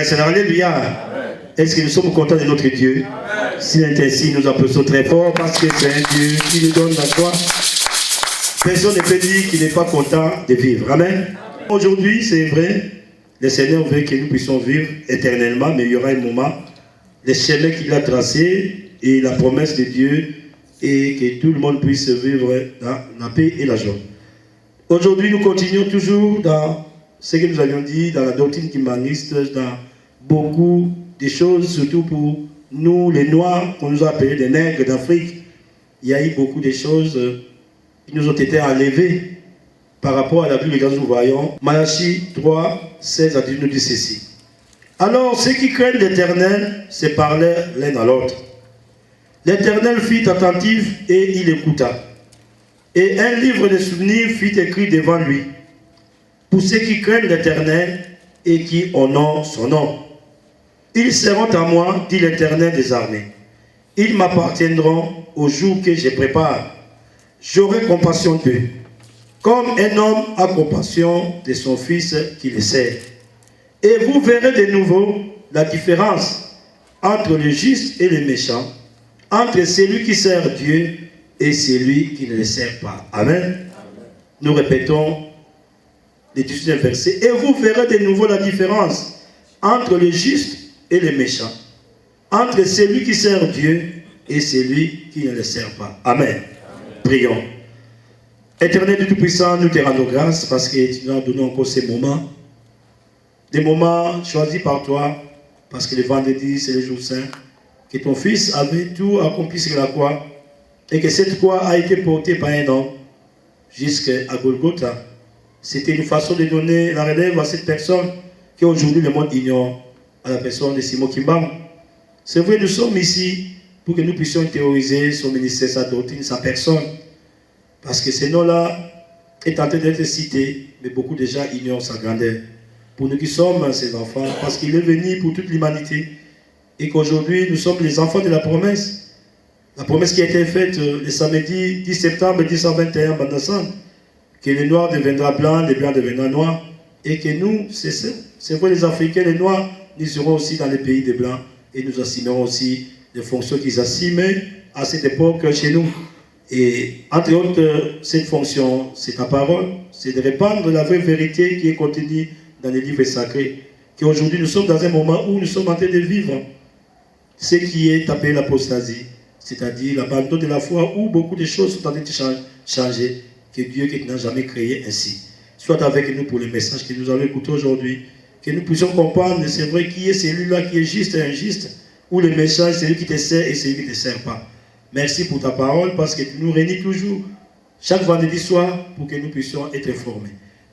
Seigneur. Alléluia. Est-ce que nous sommes contents de notre Dieu? S'il est ainsi, nous applaudissons très fort parce que c'est un Dieu qui nous donne la joie. Personne ne peut dire qu'il n'est pas content de vivre. Amen. Aujourd'hui, c'est vrai, le Seigneur veut que nous puissions vivre éternellement, mais il y aura un moment, le chemin qu'il a tracé et la promesse de Dieu, et que tout le monde puisse vivre dans la paix et la joie. Aujourd'hui, nous continuons toujours dans ce que nous avions dit, dans la doctrine humaniste, dans beaucoup de choses, surtout pour nous, les Noirs, qu'on nous a appelés les nègres d'Afrique. Il y a eu beaucoup de choses qui nous ont été enlevées par rapport à la Bible que nous voyons. Malachie 3, 16 à 10 nous dit ceci. Alors, ceux qui craignent l'Éternel se parlaient l'un à l'autre. L'Éternel fut attentif et il écouta. Et un livre de souvenirs fut écrit devant lui. Pour ceux qui craignent l'Éternel et qui honorent son nom. Ils seront à moi, dit l'Éternel des armées. Ils m'appartiendront au jour que je prépare. J'aurai compassion d'eux, comme un homme a compassion de son fils qui le sert. Et vous verrez de nouveau la différence entre le juste et le méchant, entre celui qui sert Dieu et celui qui ne le sert pas. Amen. Amen. Nous répétons les 18 versets. Et vous verrez de nouveau la différence entre le juste et le méchant, entre celui qui sert Dieu et celui qui ne le sert pas. Amen. Amen. Prions. Éternel Dieu Tout-Puissant, nous te rendons grâce parce que tu nous as donné encore ces moments, des moments choisis par toi, parce que le vendredi, c'est le jour saint, que ton Fils avait tout accompli sur la croix, et que cette croix a été portée par un homme jusqu'à Golgotha. C'était une façon de donner la relève à cette personne qu'aujourd'hui le monde ignore, à la personne de Simon Kimbam. C'est vrai, nous sommes ici pour que nous puissions théoriser son ministère, sa doctrine, sa personne. Parce que ce nom-là est en train d'être cité, mais beaucoup de gens ignorent sa grandeur. Pour nous qui sommes ses enfants, parce qu'il est venu pour toute l'humanité, et qu'aujourd'hui nous sommes les enfants de la promesse qui a été faite le samedi 10 septembre 1921, que le noir deviendra blanc, le blanc deviendra noir, et que nous, c'est vrai les Africains, les noirs, nous serons aussi dans les pays des blancs, et nous assumerons aussi les fonctions qu'ils assumaient à cette époque chez nous. Et entre autres, cette fonction, c'est ta parole, c'est de répandre la vraie vérité qui est contenue dans les livres sacrés. Qu'aujourd'hui, nous sommes dans un moment où nous sommes en train de vivre ce qui est appelé l'apostasie, c'est-à-dire l'abandon de la foi, où beaucoup de choses sont en train de changer, que Dieu qui n'a jamais créé ainsi. Soit avec nous pour le message que nous avons écouté aujourd'hui, que nous puissions comprendre, c'est vrai, qui est celui-là qui est juste et injuste, ou le méchant, c'est celui qui te sert et celui qui ne te sert pas. Merci pour ta parole, parce que tu nous réunis toujours, chaque vendredi soir, pour que nous puissions être formés.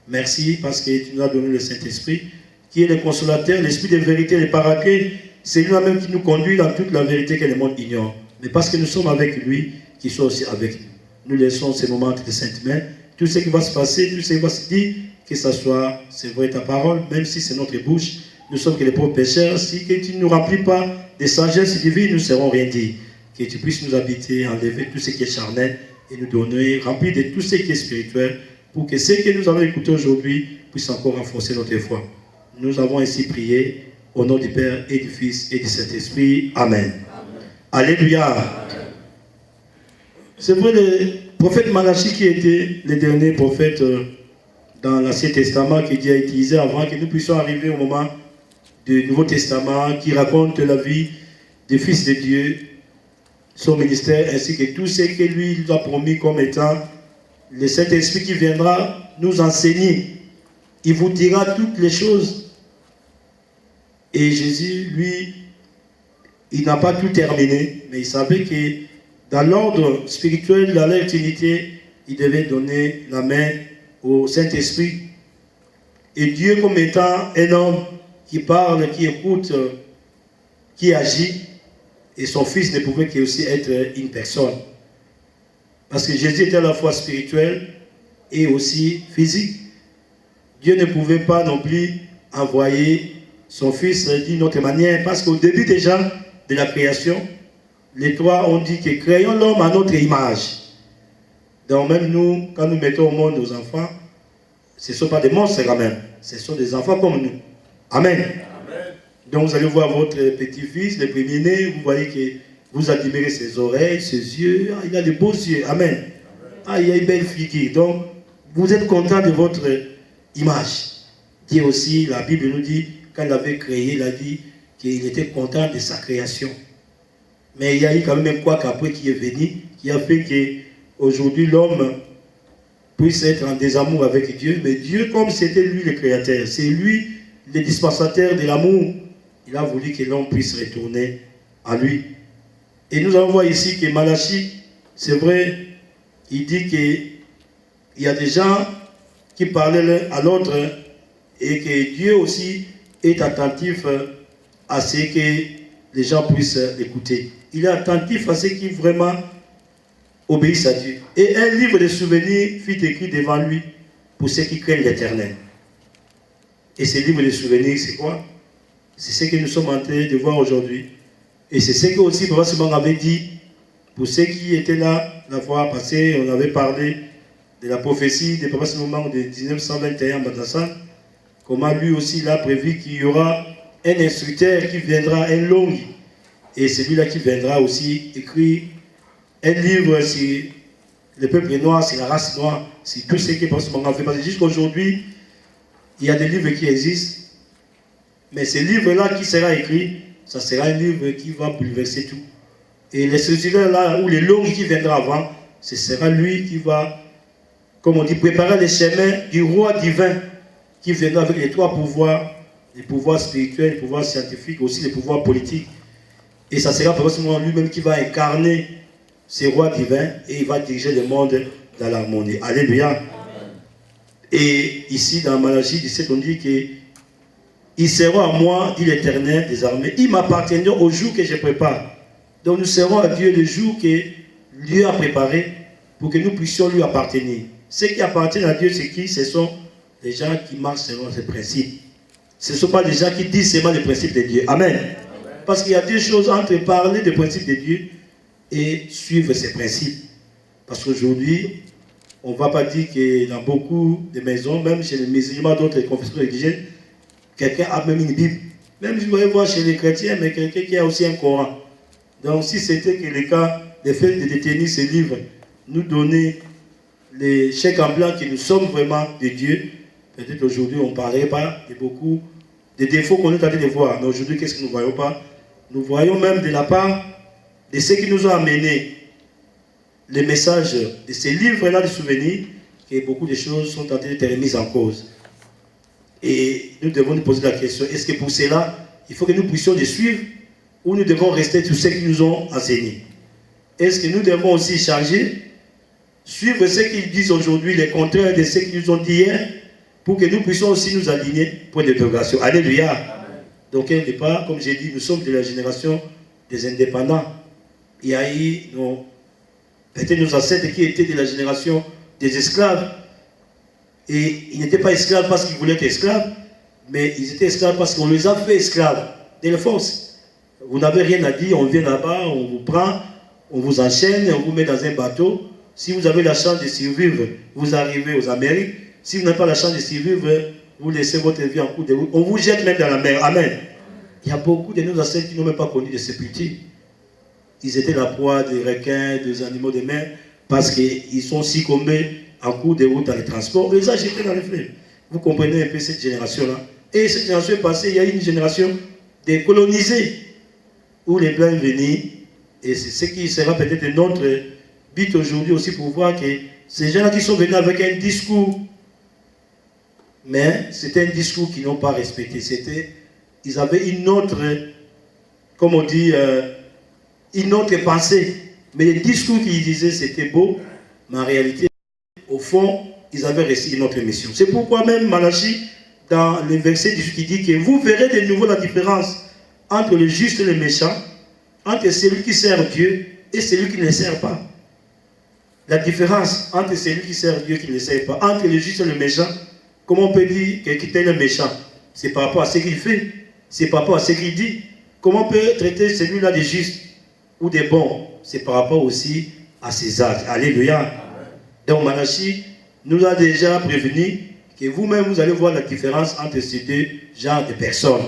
Merci, parce que tu nous as donné le Saint-Esprit, qui est le consolateur, l'Esprit de vérité, le paraclet, c'est lui même qui nous conduit dans toute la vérité que le monde ignore. Mais parce que nous sommes avec lui, qu'il soit aussi avec nous. Nous laissons ces moments entre tes saintes mains. Tout ce qui va se passer, tout ce qui va se dire, que ce soit, c'est vrai, ta parole, même si c'est notre bouche, nous sommes que les pauvres pécheurs. Si que tu ne nous remplis pas de sagesse divine, nous ne serons rien dit. Que tu puisses nous habiter, enlever tout ce qui est charnel et nous donner, remplir de tout ce qui est spirituel, pour que ce que nous avons écouté aujourd'hui puisse encore renforcer notre foi. Nous avons ainsi prié au nom du Père et du Fils et du Saint-Esprit. Amen. Alléluia. C'est vrai, le prophète Malachie qui était le dernier prophète dans l'Ancien Testament que Dieu a utilisé avant que nous puissions arriver au moment du Nouveau Testament qui raconte la vie du Fils de Dieu, son ministère, ainsi que tout ce que lui nous a promis comme étant le Saint-Esprit qui viendra nous enseigner. Il vous dira toutes les choses. Et Jésus, lui, il n'a pas tout terminé, mais il savait que dans l'ordre spirituel, dans l'éternité, il devait donner la main au Saint-Esprit. Et Dieu, comme étant un homme qui parle, qui écoute, qui agit, et son Fils ne pouvait qu'aussi être une personne. Parce que Jésus était à la fois spirituel et aussi physique. Dieu ne pouvait pas non plus envoyer son Fils d'une autre manière, parce qu'au début déjà de la création, les trois ont dit que créons l'homme à notre image. Donc même nous, quand nous mettons au monde nos enfants, ce ne sont pas des monstres quand même, ce sont des enfants comme nous. Amen. Amen. Donc vous allez voir votre petit-fils, le premier-né, vous voyez que vous admirez ses oreilles, ses yeux. Ah, il a de beaux yeux. Amen. Ah, il a une belle figure. Donc, vous êtes content de votre image. Dieu aussi, la Bible nous dit, quand il avait créé, il a dit qu'il était content de sa création. Mais il y a eu quand même quoi qu'après qui est venu, qui a fait qu'aujourd'hui l'homme puisse être en désamour avec Dieu. Mais Dieu, comme c'était lui le créateur, c'est lui le dispensateur de l'amour, il a voulu que l'homme puisse retourner à lui. Et nous allons voir ici que Malachie, c'est vrai, il dit qu'il y a des gens qui parlent l'un à l'autre et que Dieu aussi est attentif à ce que les gens puissent l'écouter. Il est attentif à ceux qui vraiment obéissent à Dieu. Et un livre de souvenirs fut écrit devant lui pour ceux qui craignent l'Éternel. Et ce livre de souvenirs, c'est quoi? C'est ce que nous sommes en train de voir aujourd'hui. Et c'est ce que aussi Papa Simon avait dit pour ceux qui étaient là la fois passée. On avait parlé de la prophétie de Papa Simon de 1921 à Badassan. Comment lui aussi il a prévu qu'il y aura un instructeur qui viendra, un long. Et celui-là qui viendra aussi écrire un livre sur le peuple noir, sur la race noire, sur tout ce que Papa Simon a fait. Parce que jusqu'à aujourd'hui, il y a des livres qui existent. Mais ce livre-là qui sera écrit, ça sera un livre qui va bouleverser tout. Et les structures-là, ou les longues qui viendra avant, ce sera lui qui va, comme on dit, préparer les chemins du roi divin qui viendra avec les trois pouvoirs, les pouvoirs spirituels, les pouvoirs scientifiques, aussi les pouvoirs politiques. Et ça sera forcément lui-même qui va incarner ce roi divin et il va diriger le monde dans l'harmonie. Alléluia. Amen. Et ici, dans Malachie 17, on dit que ils seront à moi, dit l'Éternel des armées. Ils m'appartiendront au jour que je prépare. Donc nous serons à Dieu le jour que Dieu a préparé pour que nous puissions lui appartenir. Ceux qui appartiennent à Dieu, c'est qui? Ce sont les gens qui marchent selon ses principes. Ce ne sont pas les gens qui disent seulement les principes de Dieu. Amen. Amen. Parce qu'il y a deux choses entre parler des principes de Dieu et suivre ses principes. Parce qu'aujourd'hui, on ne va pas dire que dans beaucoup de maisons, même chez les musulmans, d'autres confessions religieuses, quelqu'un a même une Bible. Même je voulais voir chez les chrétiens, mais quelqu'un qui a aussi un Coran. Donc si c'était que le cas, le fait de détenir ces livres, nous donner les chèques en blanc que nous sommes vraiment de Dieu, peut-être aujourd'hui on ne parlerait pas de beaucoup de défauts qu'on est en train de voir. Mais aujourd'hui, qu'est-ce que nous ne voyons pas? Nous voyons même de la part de ceux qui nous ont amené les messages de ces livres-là de souvenirs, que beaucoup de choses sont en train d'être remises en cause. Et nous devons nous poser la question, est-ce que pour cela, il faut que nous puissions les suivre ou nous devons rester sur ceux qui nous ont enseignés? Est-ce que nous devons aussi changer, suivre ce qu'ils disent aujourd'hui, les contraires de ce qu'ils nous ont dit hier, pour que nous puissions aussi nous aligner pour l'interrogation? Alléluia. Amen. Donc, quelque part, comme j'ai dit, nous sommes de la génération des indépendants. Il y a eu peut-être nos ancêtres qui étaient de la génération des esclaves. Et ils n'étaient pas esclaves parce qu'ils voulaient être esclaves, mais ils étaient esclaves parce qu'on les a fait esclaves de la force. Vous n'avez rien à dire, on vient là-bas, on vous prend, on vous enchaîne, on vous met dans un bateau. Si vous avez la chance de survivre, vous arrivez aux Amériques. Si vous n'avez pas la chance de survivre, vous laissez votre vie en cours de route. On vous jette même dans la mer. Amen. Il y a beaucoup de nos ancêtres qui n'ont même pas connu de sépulture. Ils étaient la proie des requins, des animaux de mer, parce qu'ils sont succombés en cours de route dans les transports. On les a jetés dans les fleuves. Vous comprenez un peu cette génération-là. Et cette génération passée, il y a une génération des colonisés, où les Blancs venaient. Et c'est ce qui sera peut-être notre but aujourd'hui aussi pour voir que ces gens-là qui sont venus avec un discours, mais c'était un discours qu'ils n'ont pas respecté. Ils avaient une autre, comme on dit, une autre pensée. Mais les discours qu'ils disaient, c'était beau, mais en réalité, au fond, ils avaient reçu une autre mission. C'est pourquoi même Malachie, dans le verset qui dit que vous verrez de nouveau la différence entre le juste et le méchant, entre celui qui sert Dieu et celui qui ne le sert pas. La différence entre celui qui sert Dieu et qui ne le sert pas, entre le juste et le méchant, comment on peut dire qu'il est le méchant? C'est par rapport à ce qu'il fait, c'est par rapport à ce qu'il dit. Comment on peut traiter celui-là de juste ou de bon? C'est par rapport aussi à ses actes. Alléluia. Donc Malachie nous a déjà prévenu que vous-même, vous allez voir la différence entre ces deux genres de personnes.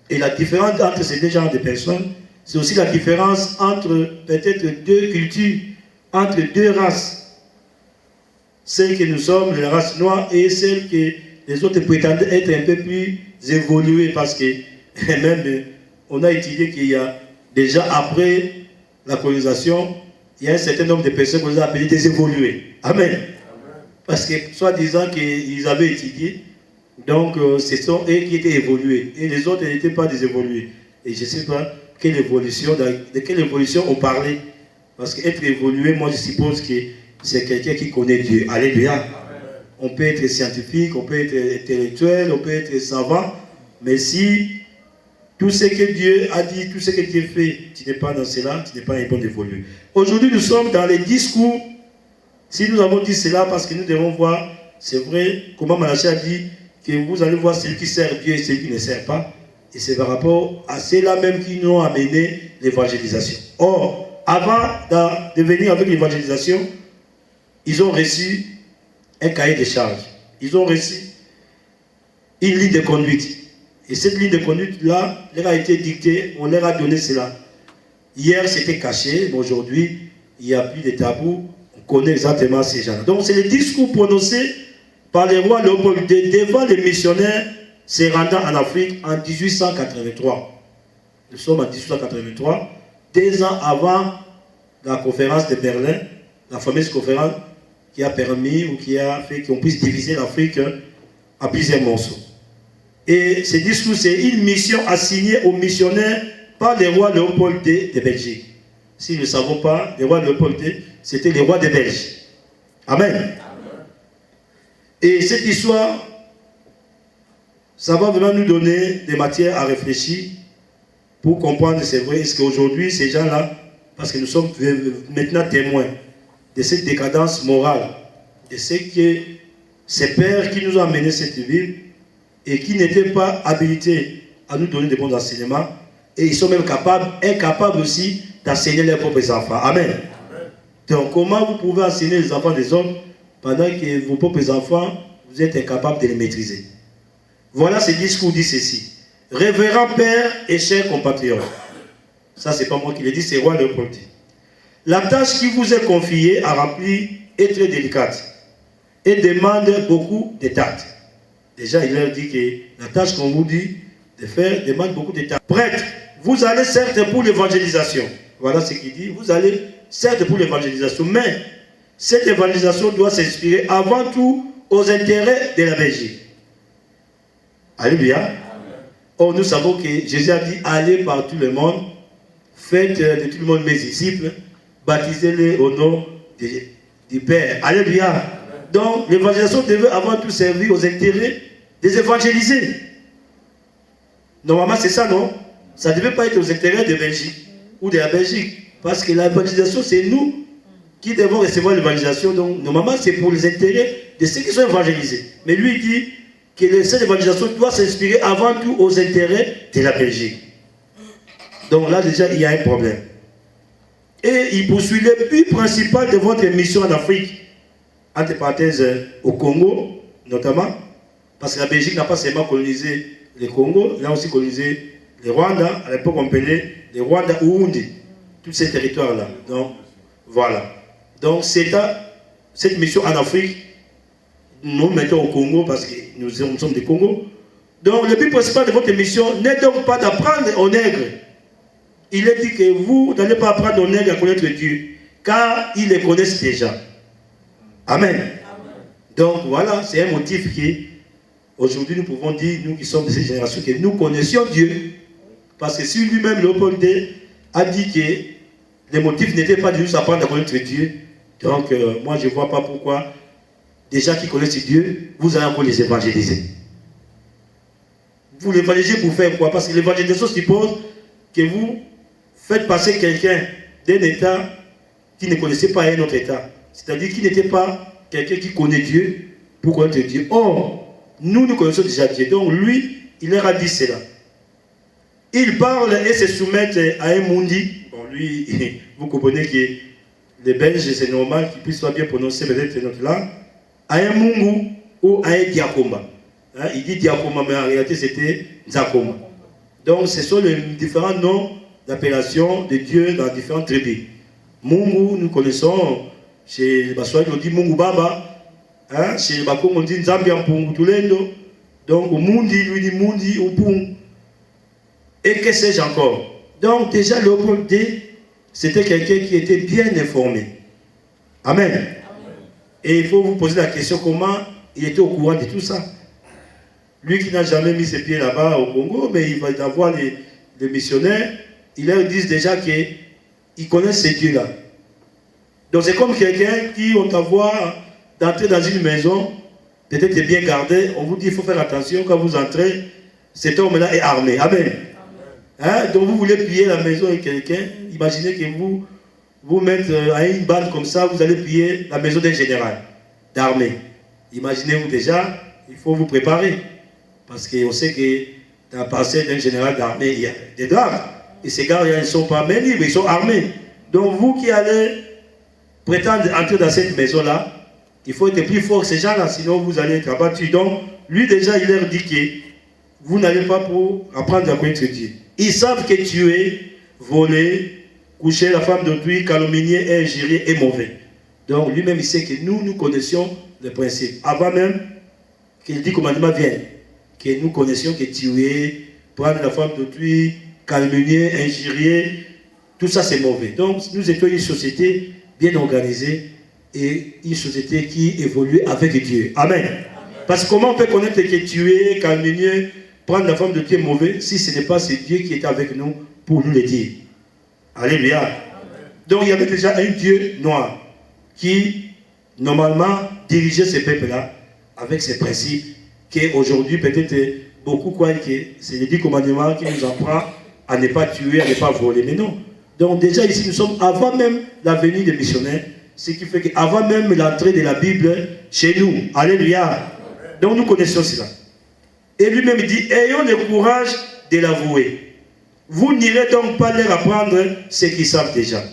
Et la différence entre ces deux genres de personnes, c'est aussi la différence entre peut-être deux cultures, entre deux races. Celle que nous sommes, la race noire, et celle que les autres prétendent être un peu plus évoluées, parce que même on a étudié qu'il y a déjà après la colonisation, il y a un certain nombre de personnes qu'on a appelées des évoluées. Amen. Parce que, soi-disant qu'ils avaient étudié, donc ce sont eux qui étaient évolués. Et les autres n'étaient pas des évolués. Et je ne sais pas de quelle évolution on parlait. Parce qu'être évolué, moi je suppose que c'est quelqu'un qui connaît Dieu. Alléluia. On peut être scientifique, on peut être intellectuel, on peut être savant. Mais si tout ce que Dieu a dit, tout ce que Dieu fait, tu n'es pas dans cela, tu n'es pas un bon évolué. Aujourd'hui, nous sommes dans les discours. Si nous avons dit cela, parce que nous devons voir, c'est vrai, comment Malachi a dit, que vous allez voir celui qui sert Dieu et celui qui ne sert pas. Et c'est par rapport à ceux-là même qui nous ont amené l'évangélisation. Or, avant de venir avec l'évangélisation, ils ont reçu un cahier de charges. Ils ont reçu une ligne de conduite. Et cette ligne de conduite-là, leur a été dictée, on leur a donné cela. Hier, c'était caché, mais aujourd'hui, il n'y a plus de tabou. On connaît exactement ces gens-là. Donc, c'est le discours prononcé par le roi Léopold II devant les missionnaires se rendant en Afrique en 1883. Nous sommes en 1883, 2 ans avant la conférence de Berlin, la fameuse conférence qui a permis ou qui a fait qu'on puisse diviser l'Afrique en plusieurs morceaux. Et ce discours, c'est une mission assignée aux missionnaires par le roi Léopold II de Belgique. Si nous ne savons pas, le roi Léopold II, c'était le roi des Belges. Amen. Amen. Et cette histoire, ça va vraiment nous donner des matières à réfléchir pour comprendre, c'est vrai, est-ce qu'aujourd'hui, ces gens-là, parce que nous sommes maintenant témoins de cette décadence morale, de ces pères qui nous ont amené cette ville et qui n'étaient pas habilités à nous donner de bons enseignements, et ils sont même incapables aussi d'enseigner leurs propres enfants. Amen. Amen. Donc, comment vous pouvez enseigner les enfants des autres pendant que vos propres enfants, vous êtes incapables de les maîtriser? Voilà ce discours dit ceci. Révérend Père et chers compatriotes. Ça, c'est pas moi qui l'ai dit, c'est roi Léopold. La tâche qui vous est confiée à remplir est très délicate et demande beaucoup de tact. Déjà, il leur dit que la tâche qu'on vous dit de faire demande beaucoup de tact. Prêtre, vous allez certes pour l'évangélisation. Voilà ce qu'il dit. Vous allez certes pour l'évangélisation, mais cette évangélisation doit s'inspirer avant tout aux intérêts de la Belgique. Alléluia. Or, nous savons que Jésus a dit, allez par tout le monde, faites de tout le monde mes disciples, baptisez-les au nom du Père. Alléluia. Donc, l'évangélisation devait avant tout servir aux intérêts des évangélisés. Normalement, c'est ça, non? Ça ne devait pas être aux intérêts de Belgique ou de la Belgique. Parce que l'évangélisation, c'est nous qui devons recevoir l'évangélisation. Donc, normalement, c'est pour les intérêts de ceux qui sont évangélisés. Mais lui, il dit que cette évangélisation doit s'inspirer avant tout aux intérêts de la Belgique. Donc là, déjà, il y a un problème. Et il poursuit le but principal de votre mission en Afrique, entre parenthèses, au Congo, notamment, parce que la Belgique n'a pas seulement colonisé le Congo, elle a aussi colonisé le Rwanda, à l'époque on appelait le Rwanda Urundi, tous ces territoires-là. Donc, voilà. Donc, cette mission en Afrique, nous mettons au Congo parce que nous sommes des Congo. Donc, le but principal de votre mission n'est donc pas d'apprendre aux nègres. Il est dit que vous n'allez pas apprendre aux nègres à connaître Dieu, car ils les connaissent déjà. Amen. Amen. Donc, voilà, c'est un motif qui, aujourd'hui, nous pouvons dire, nous qui sommes de cette génération, que nous connaissions Dieu. Parce que si lui-même, Léopold II, a dit que le motif n'était pas de nous apprendre à connaître Dieu, donc moi, je ne vois pas pourquoi des gens qui connaissent Dieu, vous allez encore les évangéliser. Vous l'évangélisez pour faire quoi? Parce que l'évangélisation suppose que vous faites passer quelqu'un d'un état qui ne connaissait pas un autre état. C'est-à-dire qui n'était pas quelqu'un qui connaît Dieu pour connaître Dieu. Or, nous connaissons déjà Dieu. Donc lui, il leur a dit cela. Il parle et se soumet à un mundi. Bon, lui, vous comprenez que les Belges, c'est normal qu'ils puissent pas bien prononcer peut-être notre langue. À un mungu ou à un diakoma. Hein, il dit diakoma, mais en réalité c'était Nzakoma. Donc, ce sont les différents noms d'appellation de Dieu dans différentes tribus. Mungu, nous connaissons, chez les Baswahili, on dit Mungu Baba, hein? Chez les Bakongo, on dit Nzambi Ampungu Tulendo. Donc, Mundi, lui dit Mundi Upung. Et que sais-je encore? Donc, déjà, Léopold D, c'était quelqu'un qui était bien informé. Amen. Amen. Et il faut vous poser la question, comment il était au courant de tout ça? Lui qui n'a jamais mis ses pieds là-bas au Congo, mais il va avoir les missionnaires, ils leur disent déjà qu'ils connaissent ces dieux-là. Donc c'est comme quelqu'un qui, on t'envoie d'entrer dans une maison, peut-être bien gardé, on vous dit il faut faire attention quand vous entrez, cet homme-là est armé. Amen. Hein? Donc vous voulez piller la maison de quelqu'un, imaginez que vous mettez à une bande comme ça, vous allez piller la maison d'un général d'armée. Imaginez-vous déjà, il faut vous préparer. Parce qu'on sait que dans le passé d'un général d'armée, il y a des gardes. Et ces gardes, ils ne sont pas main libres, ils sont armés. Donc vous qui allez prétendre entrer dans cette maison-là, il faut être plus fort que ces gens-là, sinon vous allez être abattus. Donc lui déjà, il leur dit que vous n'allez pas pour apprendre à connaître Dieu. Ils savent que tuer, voler, coucher la femme d'autrui, calomnier, injurier est mauvais. Donc lui-même, il sait que nous connaissions le principe. Avant même que les 10 commandements viennent, que nous connaissions que tuer, prendre la femme d'autrui, calomnier, injurier, tout ça c'est mauvais. Donc nous étions une société bien organisée et une société qui évolue avec Dieu. Amen. Amen. Parce que comment on peut connaître que tuer, calomnier, prendre la femme d'autrui est mauvais si ce n'est pas ce Dieu qui est avec nous pour nous le dire. Alléluia. Amen. Donc il y avait déjà un Dieu noir qui normalement dirigeait ces peuples-là avec ses principes qu'aujourd'hui peut-être beaucoup croient que c'est les 10 commandements qui nous apprend à ne pas tuer, à ne pas voler. Mais non. Donc déjà ici nous sommes avant même la venue des missionnaires, ce qui fait qu'avant même l'entrée de la Bible chez nous. Alléluia. Donc nous connaissons cela. Et lui-même dit, ayons le courage de l'avouer. Vous n'irez donc pas leur apprendre ce qu'ils savent déjà.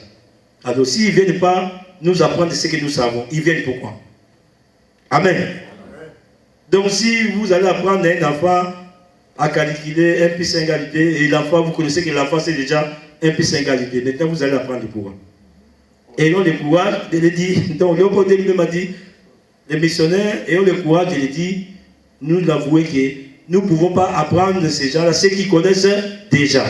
Alors s'ils ne viennent pas nous apprendre ce que nous savons, ils viennent pourquoi? Amen. Amen. Donc si vous allez apprendre à un enfant à calculer 1 plus 1 égalité, et l'enfant, vous connaissez que l'enfant c'est déjà 1 plus 1 égalité, maintenant vous allez apprendre le pouvoir. Ayons le courage de le dire. Donc Léopold lui-même a dit, les missionnaires, ayons le courage de le dire, nous l'avouer que nous ne pouvons pas apprendre ces gens-là, ceux qui connaissent déjà.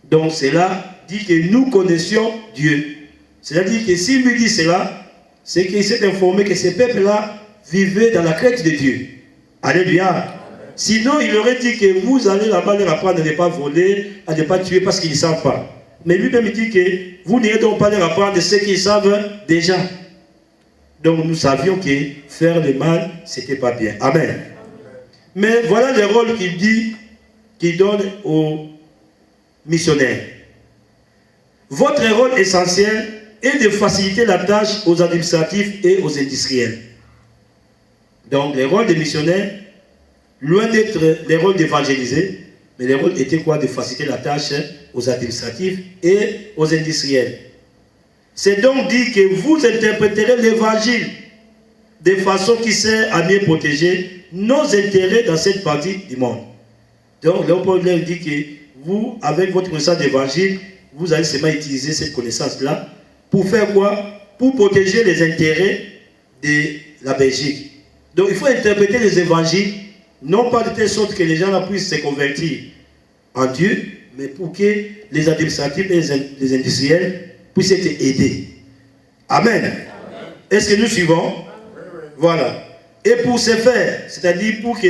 Donc cela dit que nous connaissions Dieu. C'est-à-dire que s'il lui dit cela, c'est qu'il s'est informé que ces peuples-là vivaient dans la crainte de Dieu. Alléluia. Sinon, il aurait dit que vous allez là-bas leur apprendre à ne pas voler, à ne pas tuer parce qu'ils ne savent pas. Mais lui-même dit que vous n'irez donc pas leur apprendre ce qu'ils savent déjà. Donc nous savions que faire le mal, ce n'était pas bien. Amen. Mais voilà le rôle qu'il dit, qu'il donne aux missionnaires. Votre rôle essentiel est de faciliter la tâche aux administratifs et aux industriels. Donc, le rôle des missionnaires, loin d'être le rôle d'évangéliser, mais le rôle était quoi? De faciliter la tâche aux administratifs et aux industriels. C'est donc dit que vous interpréterez l'évangile de façon qui sert à mieux protéger nos intérêts dans cette partie du monde. Donc, Léopold leur dit que vous, avec votre connaissance d'évangile, vous allez seulement utiliser cette connaissance-là pour faire quoi? Pour protéger les intérêts de la Belgique. Donc, il faut interpréter les évangiles, non pas de telle sorte que les gens puissent se convertir en Dieu, mais pour que les administratifs et les industriels puissent être aidés. Amen. Amen. Est-ce que nous suivons? Voilà. Et pour ce faire, c'est-à-dire pour que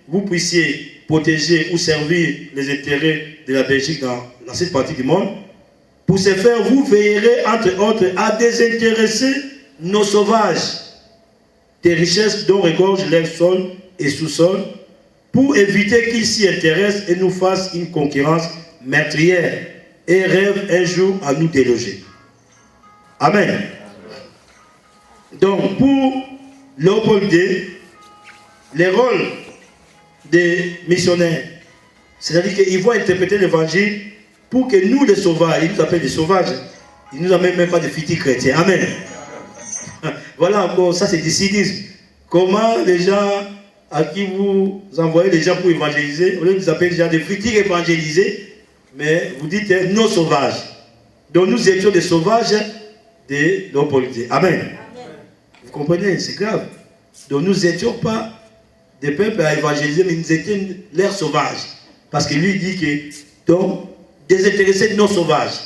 vous puissiez protéger ou servir les intérêts de la Belgique dans cette partie du monde, pour ce faire, vous veillerez entre autres à désintéresser nos sauvages des richesses dont regorge leur sol et sous-sol, pour éviter qu'ils s'y intéressent et nous fassent une concurrence meurtrière et rêvent un jour à nous déloger. Amen. Donc, pour Léopold D, le rôle des missionnaires, c'est-à-dire qu'ils vont interpréter l'évangile pour que nous, les sauvages, ils nous appellent des sauvages, ils ne nous amènent même pas de futurs chrétiens. Amen. Voilà encore, ça c'est du cynisme. Comment les gens à qui vous envoyez les gens pour évangéliser, au lieu de vous appeler des gens de futurs évangélisés, mais vous dites nos sauvages. Donc nous étions des sauvages de l'opportunité. Amen. Amen. Vous comprenez, c'est grave. Donc nous n'étions pas des peuples à évangéliser, mais nous étions l'air sauvage. Parce que lui dit que, donc, désintéressés de nos sauvages.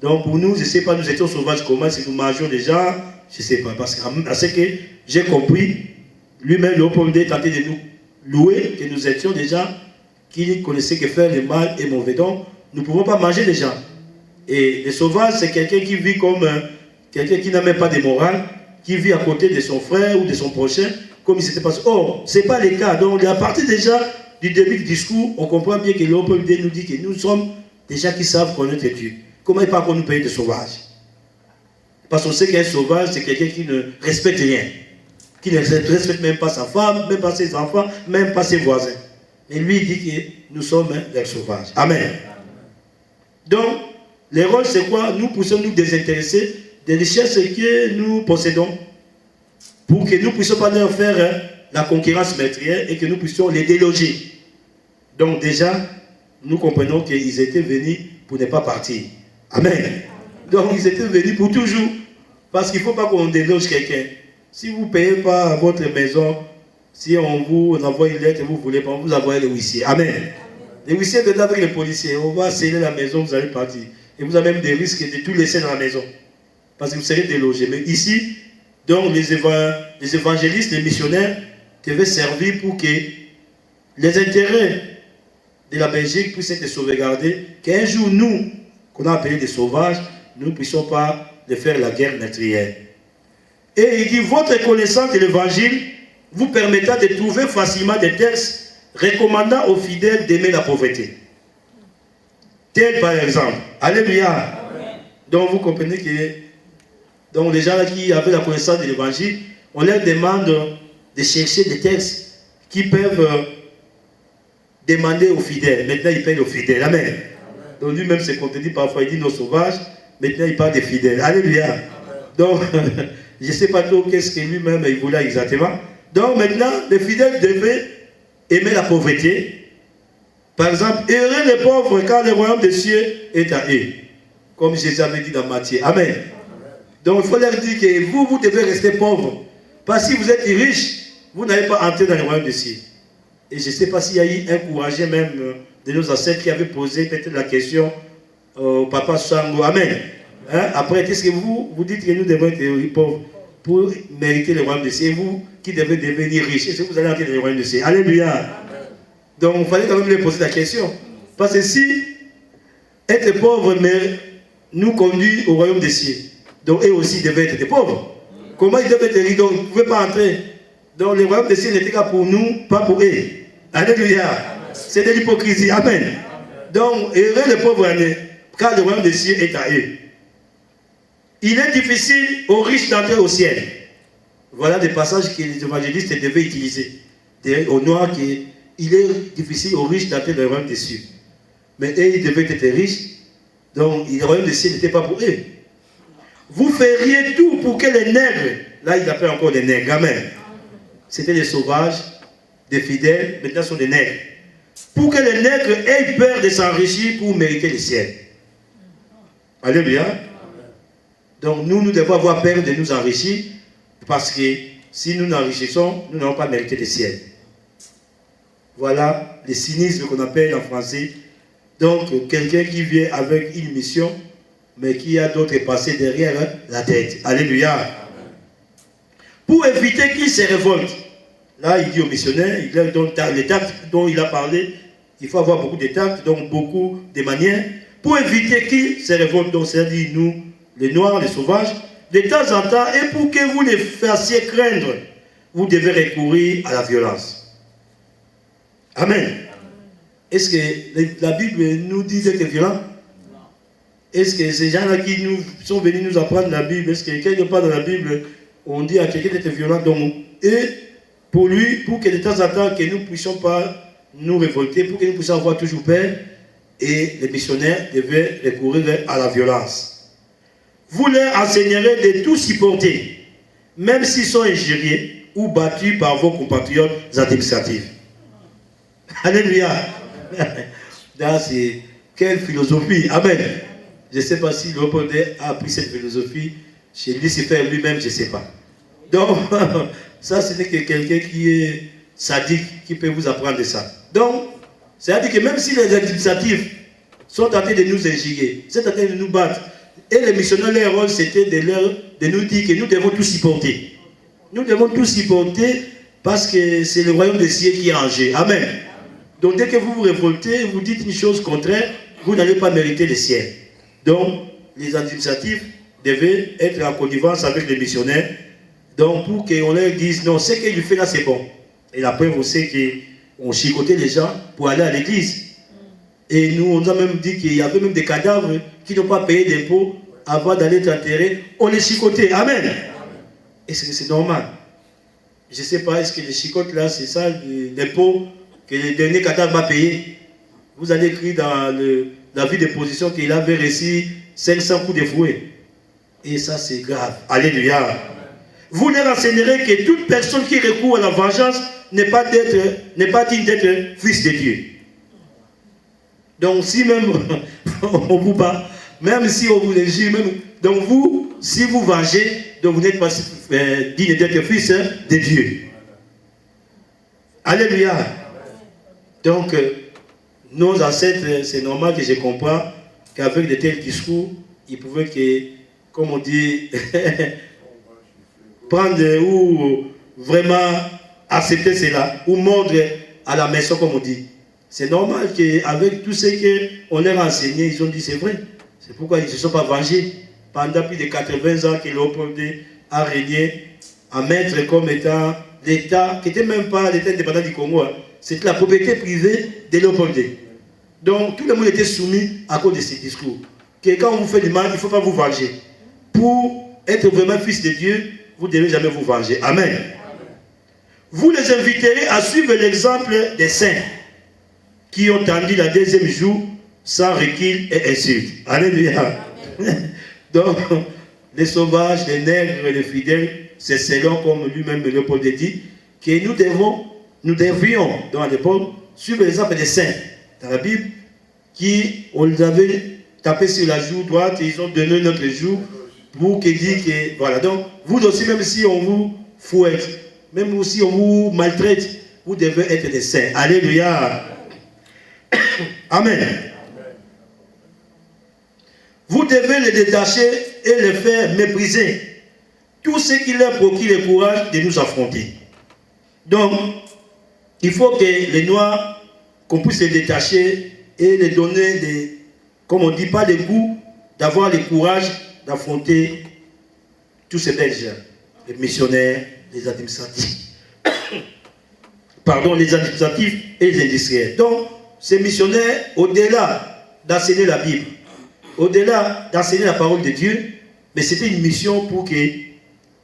Donc pour nous, je ne sais pas, nous étions sauvages comment, si nous mangeons des gens, je ne sais pas. Parce qu'à ce que j'ai compris, lui-même, l'opportunité tentait de nous louer, que nous étions des gens qui ne connaissaient que faire le mal et mauvais. Donc nous ne pouvons pas manger des gens. Et le sauvage, c'est quelqu'un qui vit comme quelqu'un qui n'a même pas de morale, qui vit à côté de son frère ou de son prochain, comme il s'était passé. Or, ce n'est pas le cas. Donc, à partir déjà du début du discours, on comprend bien que l'opportunité nous dit que nous sommes des gens qui savent connaître Dieu. Comment il parle qu'on nous paye de sauvages? Parce qu'on sait qu'un sauvage, c'est quelqu'un qui ne respecte rien. Qui ne respecte même pas sa femme, même pas ses enfants, même pas ses voisins. Et lui, il dit que nous sommes des sauvages. Amen. Donc, le rôle, c'est quoi? Nous poussons nous désintéresser des richesses que nous possédons pour que nous ne puissions pas leur faire la concurrence meurtrière et que nous puissions les déloger. Donc déjà, nous comprenons qu'ils étaient venus pour ne pas partir. Amen. Donc ils étaient venus pour toujours. Parce qu'il ne faut pas qu'on déloge quelqu'un. Si vous ne payez pas votre maison, si on vous envoie une lettre et vous ne voulez pas, vous envoyez le huissier. Amen. Les huissiers viennent avec les policiers. On va sceller la maison, vous allez partir. Et vous avez même des risques de tout laisser dans la maison. Parce que vous serez délogé. Mais ici, donc les évangélistes, les missionnaires devaient servir pour que les intérêts de la Belgique puissent être sauvegardés. Qu'un jour, nous, qu'on a appelé des sauvages, nous ne puissions pas de faire la guerre meurtrière. Et il dit, votre connaissance de l'évangile vous permettra de trouver facilement des textes recommandant aux fidèles d'aimer la pauvreté. Tel par exemple, alléluia. Donc vous comprenez que donc les gens là qui avaient la connaissance de l'évangile, on leur demande de chercher des textes qui peuvent demander aux fidèles. Maintenant ils payent aux fidèles. Amen. Amen. Donc lui-même se contredit parfois, il dit nos sauvages, maintenant il parle des fidèles. Alléluia. Amen. Donc je ne sais pas trop qu'est-ce que lui-même il voulait exactement. Donc maintenant les fidèles devaient aimer la pauvreté. Par exemple, heureux les pauvres car le royaume des cieux est à eux. Comme Jésus avait dit dans Matthieu. Amen. Donc il faut leur dire que vous devez rester pauvres. Parce que si vous êtes riches, vous n'allez pas entrer dans le royaume des cieux. Et je ne sais pas s'il y a eu un courageux même de nos ancêtres qui avait posé peut-être la question au papa Sango. Amen. Hein? Après, qu'est-ce que vous dites que nous devons être pauvres pour mériter le royaume des cieux? Et vous qui devez devenir riches, est-ce que vous allez entrer dans le royaume des cieux? Alléluia. Donc il fallait quand même lui poser la question. Parce que si être pauvre nous conduit au royaume des cieux, donc eux aussi devaient être des pauvres. Comment ils devaient être riches? Donc ils ne pouvaient pas entrer. Donc le royaume des cieux n'était qu'à pour nous, pas pour eux. Alléluia. C'est de l'hypocrisie. Amen. Donc heureux les pauvres, car le royaume des cieux est à eux. Il est difficile aux riches d'entrer au ciel. Voilà des passages que les évangélistes devaient utiliser. Au noir qui il est difficile aux riches d'entrer dans le royaume des cieux. Mais eux, ils devaient être riches. Donc, le royaume des cieux n'était pas pour eux. Vous feriez tout pour que les nègres, là, ils appellent encore les nègres, amen. C'était des sauvages, des fidèles, maintenant ce sont des nègres. Pour que les nègres aient peur de s'enrichir pour mériter le ciel. Alléluia. Donc, nous devons avoir peur de nous enrichir, parce que si nous nous enrichissons, nous n'allons pas mériter le ciel. Voilà le cynisme qu'on appelle en français. Donc, quelqu'un qui vient avec une mission, mais qui a d'autres passés derrière la tête. Alléluia. Amen. Pour éviter qu'il se révolte. Là, il dit aux missionnaires, il leur donne les tactes dont il a parlé. Il faut avoir beaucoup de tactes, donc beaucoup de manières. Pour éviter qu'il se révolte, donc c'est-à-dire nous, les Noirs, les sauvages, de temps en temps, et pour que vous les fassiez craindre, vous devez recourir à la violence. Amen. Est-ce que la Bible nous dit d'être violent? Est-ce que ces gens-là qui nous sont venus nous apprendre la Bible, est-ce que quelque part dans la Bible, on dit à quelqu'un d'être violent? Donc, et pour lui, pour que de temps en temps, que nous ne puissions pas nous révolter, pour que nous puissions avoir toujours peur, et les missionnaires devaient recourir à la violence. Vous leur enseignerez de tout supporter, même s'ils sont injuriés, ou battus par vos compatriotes administratifs. Alléluia. C'est quelle philosophie. Amen. Je ne sais pas si l'opposé a appris cette philosophie chez Lucifer lui-même, je ne sais pas. Donc, ça, ce n'est que quelqu'un qui est sadique qui peut vous apprendre ça. Donc, c'est-à-dire que même si les administratifs sont en train de nous injurier, sont en train de nous battre, et les missionnaires, leur rôle, c'était de nous dire que nous devons tous supporter. Nous devons tous supporter parce que c'est le royaume des cieux qui est en jeu. Amen. Donc, dès que vous vous révoltez, vous dites une chose contraire, vous n'allez pas mériter le ciel. Donc, les administratifs devaient être en connivence avec les missionnaires. Donc, pour qu'on leur dise, non, ce qu'il fait là, c'est bon. Et la preuve, c'est qu'on chicotait les gens pour aller à l'église. Et nous, on a même dit qu'il y avait même des cadavres qui n'ont pas payé d'impôts avant d'aller être enterrés. On les chicotait. Amen. Et c'est normal. Je ne sais pas, est-ce que les chicotes là, c'est ça, l'impôt que le dernier cadavre va payer. Vous allez écrire dans la vie de position qu'il avait reçu 500 coups de fouet. Et ça, c'est grave. Alléluia. Vous leur enseignerez que toute personne qui recourt à la vengeance n'est pas digne d'être fils de Dieu. Donc, si même on vous bat, même si on vous injure, donc vous, si vous vengez, donc vous n'êtes pas digne d'être fils de Dieu. Alléluia. Donc, nos ancêtres, c'est normal que je comprends qu'avec de tels discours, ils pouvaient que, comme on dit, prendre ou vraiment accepter cela, ou mordre à la maison, comme on dit. C'est normal qu'avec tout ce qu'on leur a enseigné, ils ont dit c'est vrai. C'est pourquoi ils ne se sont pas vengés. Pendant plus de 80 ans que l'Opondé a régné en maître comme étant l'État, qui n'était même pas l'État indépendant du Congo. C'était la propriété privée de l'Opondé. Donc tout le monde était soumis à cause de ces discours. Que quand on vous fait du mal, il ne faut pas vous venger. Pour être vraiment fils de Dieu, vous ne devez jamais vous venger. Amen. Vous les inviterez à suivre l'exemple des saints qui ont tendu la deuxième jour sans recul et insulte. Alléluia. Donc, les sauvages, les nègres et les fidèles, c'est selon, comme lui-même Léopold dit, que nous devions, dans l'époque, suivre l'exemple des saints dans la Bible, qui, on les avait tapé sur la joue droite et ils ont donné notre joue pour qu'il dise que, voilà. Donc, vous aussi, même si on vous fouette, même si on vous maltraite, vous devez être des saints. Alléluia. Amen. Vous devez les détacher et les faire mépriser. Tout ce qui leur procure le courage de nous affronter. Donc, il faut que les Noirs, qu'on puisse les détacher et les donner, comme on dit, pas le goût, d'avoir le courage d'affronter tous ces Belges, les missionnaires, les administratifs. Pardon, les administratifs et les industriels. Donc, ces missionnaires, au-delà d'enseigner la Bible, au-delà d'enseigner la parole de Dieu, mais c'était une mission pour que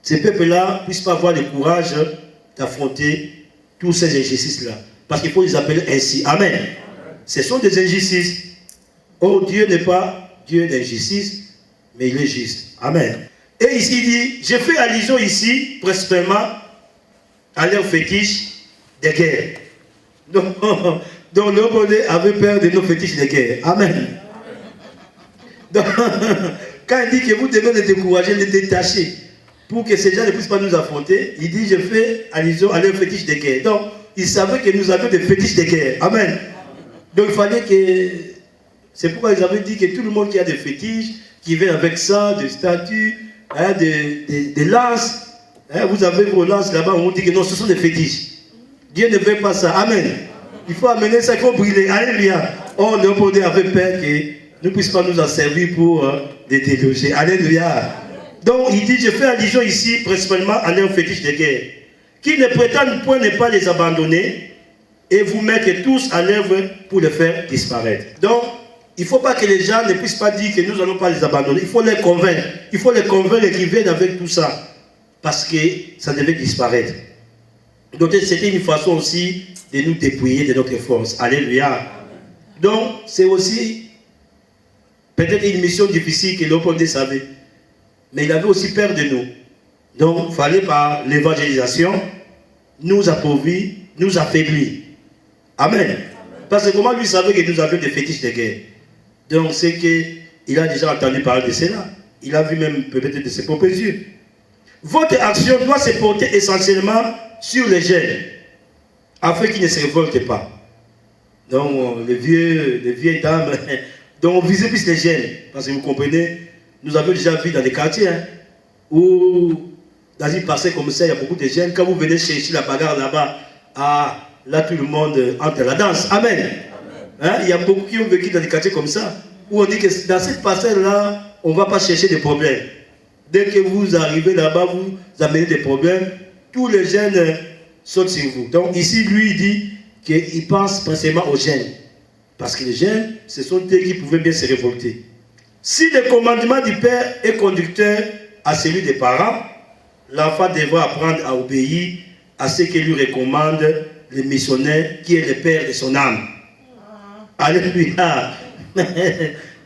ces peuples-là ne puissent pas avoir le courage d'affronter tous ces injustices-là. Parce qu'il faut les appeler ainsi. Amen. Ce sont des injustices. Oh, Dieu n'est pas Dieu d'injustice, mais il est juste. Amen. Et ici, il dit, j'ai fait allusion ici, principalement, à leur fétiche de guerre. Donc l'Opondé avait peur de nos fétiches de guerre. Amen. Donc, quand il dit que vous devez les décourager, les détacher, pour que ces gens ne puissent pas nous affronter, il dit, je fais allusion à leur fétiche de guerre. Donc, il savait que nous avions des fétiches de guerre. Amen. Donc, il fallait que... C'est pourquoi ils avaient dit que tout le monde qui a des fétiches, qui vient avec ça, des statues, hein, des lances, hein, vous avez vos lances là-bas, on dit que non, ce sont des fétiches. Dieu ne veut pas ça. Amen. Il faut amener ça, il faut brûler. Alléluia. Oh, Léopold avait peur que ne puisse pas nous en servir pour les déloger. Alléluia. Donc, il dit, je fais allusion ici, principalement à leurs fétiches de guerre, qui ne prétendent point ne pas les abandonner et vous mettre tous à l'œuvre pour les faire disparaître. Donc, il ne faut pas que les gens ne puissent pas dire que nous n'allons pas les abandonner. Il faut les convaincre. Il faut les convaincre qu'ils viennent avec tout ça. Parce que ça devait disparaître. Donc, c'était une façon aussi de nous dépouiller de notre force. Alléluia. Donc, c'est aussi peut-être une mission difficile que l'Opondé savait. Mais il avait aussi peur de nous. Donc, il fallait par l'évangélisation nous appauvrit, nous affaiblit. Amen. Parce que comment lui savait que nous avions des fétiches de guerre? Donc c'est qu'il a déjà entendu parler de cela. Il a vu même peut-être de ses propres yeux. Votre action doit se porter essentiellement sur les jeunes, afin qu'ils ne se révoltent pas. Donc les vieilles dames, donc on visait plus les jeunes. Parce que vous comprenez, nous avons déjà vu dans des quartiers où dans une parcelle comme ça, il y a beaucoup de jeunes. Quand vous venez chercher la bagarre là-bas, là tout le monde entre la danse. Amen. Hein? Il y a beaucoup qui ont vécu dans des quartiers comme ça, où on dit que dans cette parcelle-là, on ne va pas chercher des problèmes. Dès que vous arrivez là-bas, vous amenez des problèmes, tous les jeunes sautent sur vous. Donc ici, lui, il dit qu'il pense principalement aux jeunes. Parce que les jeunes, ce sont eux qui pouvaient bien se révolter. Si le commandement du père est conducteur à celui des parents, l'enfant devra apprendre à obéir à ce que lui recommande le missionnaire qui est le père de son âme. Alléluia.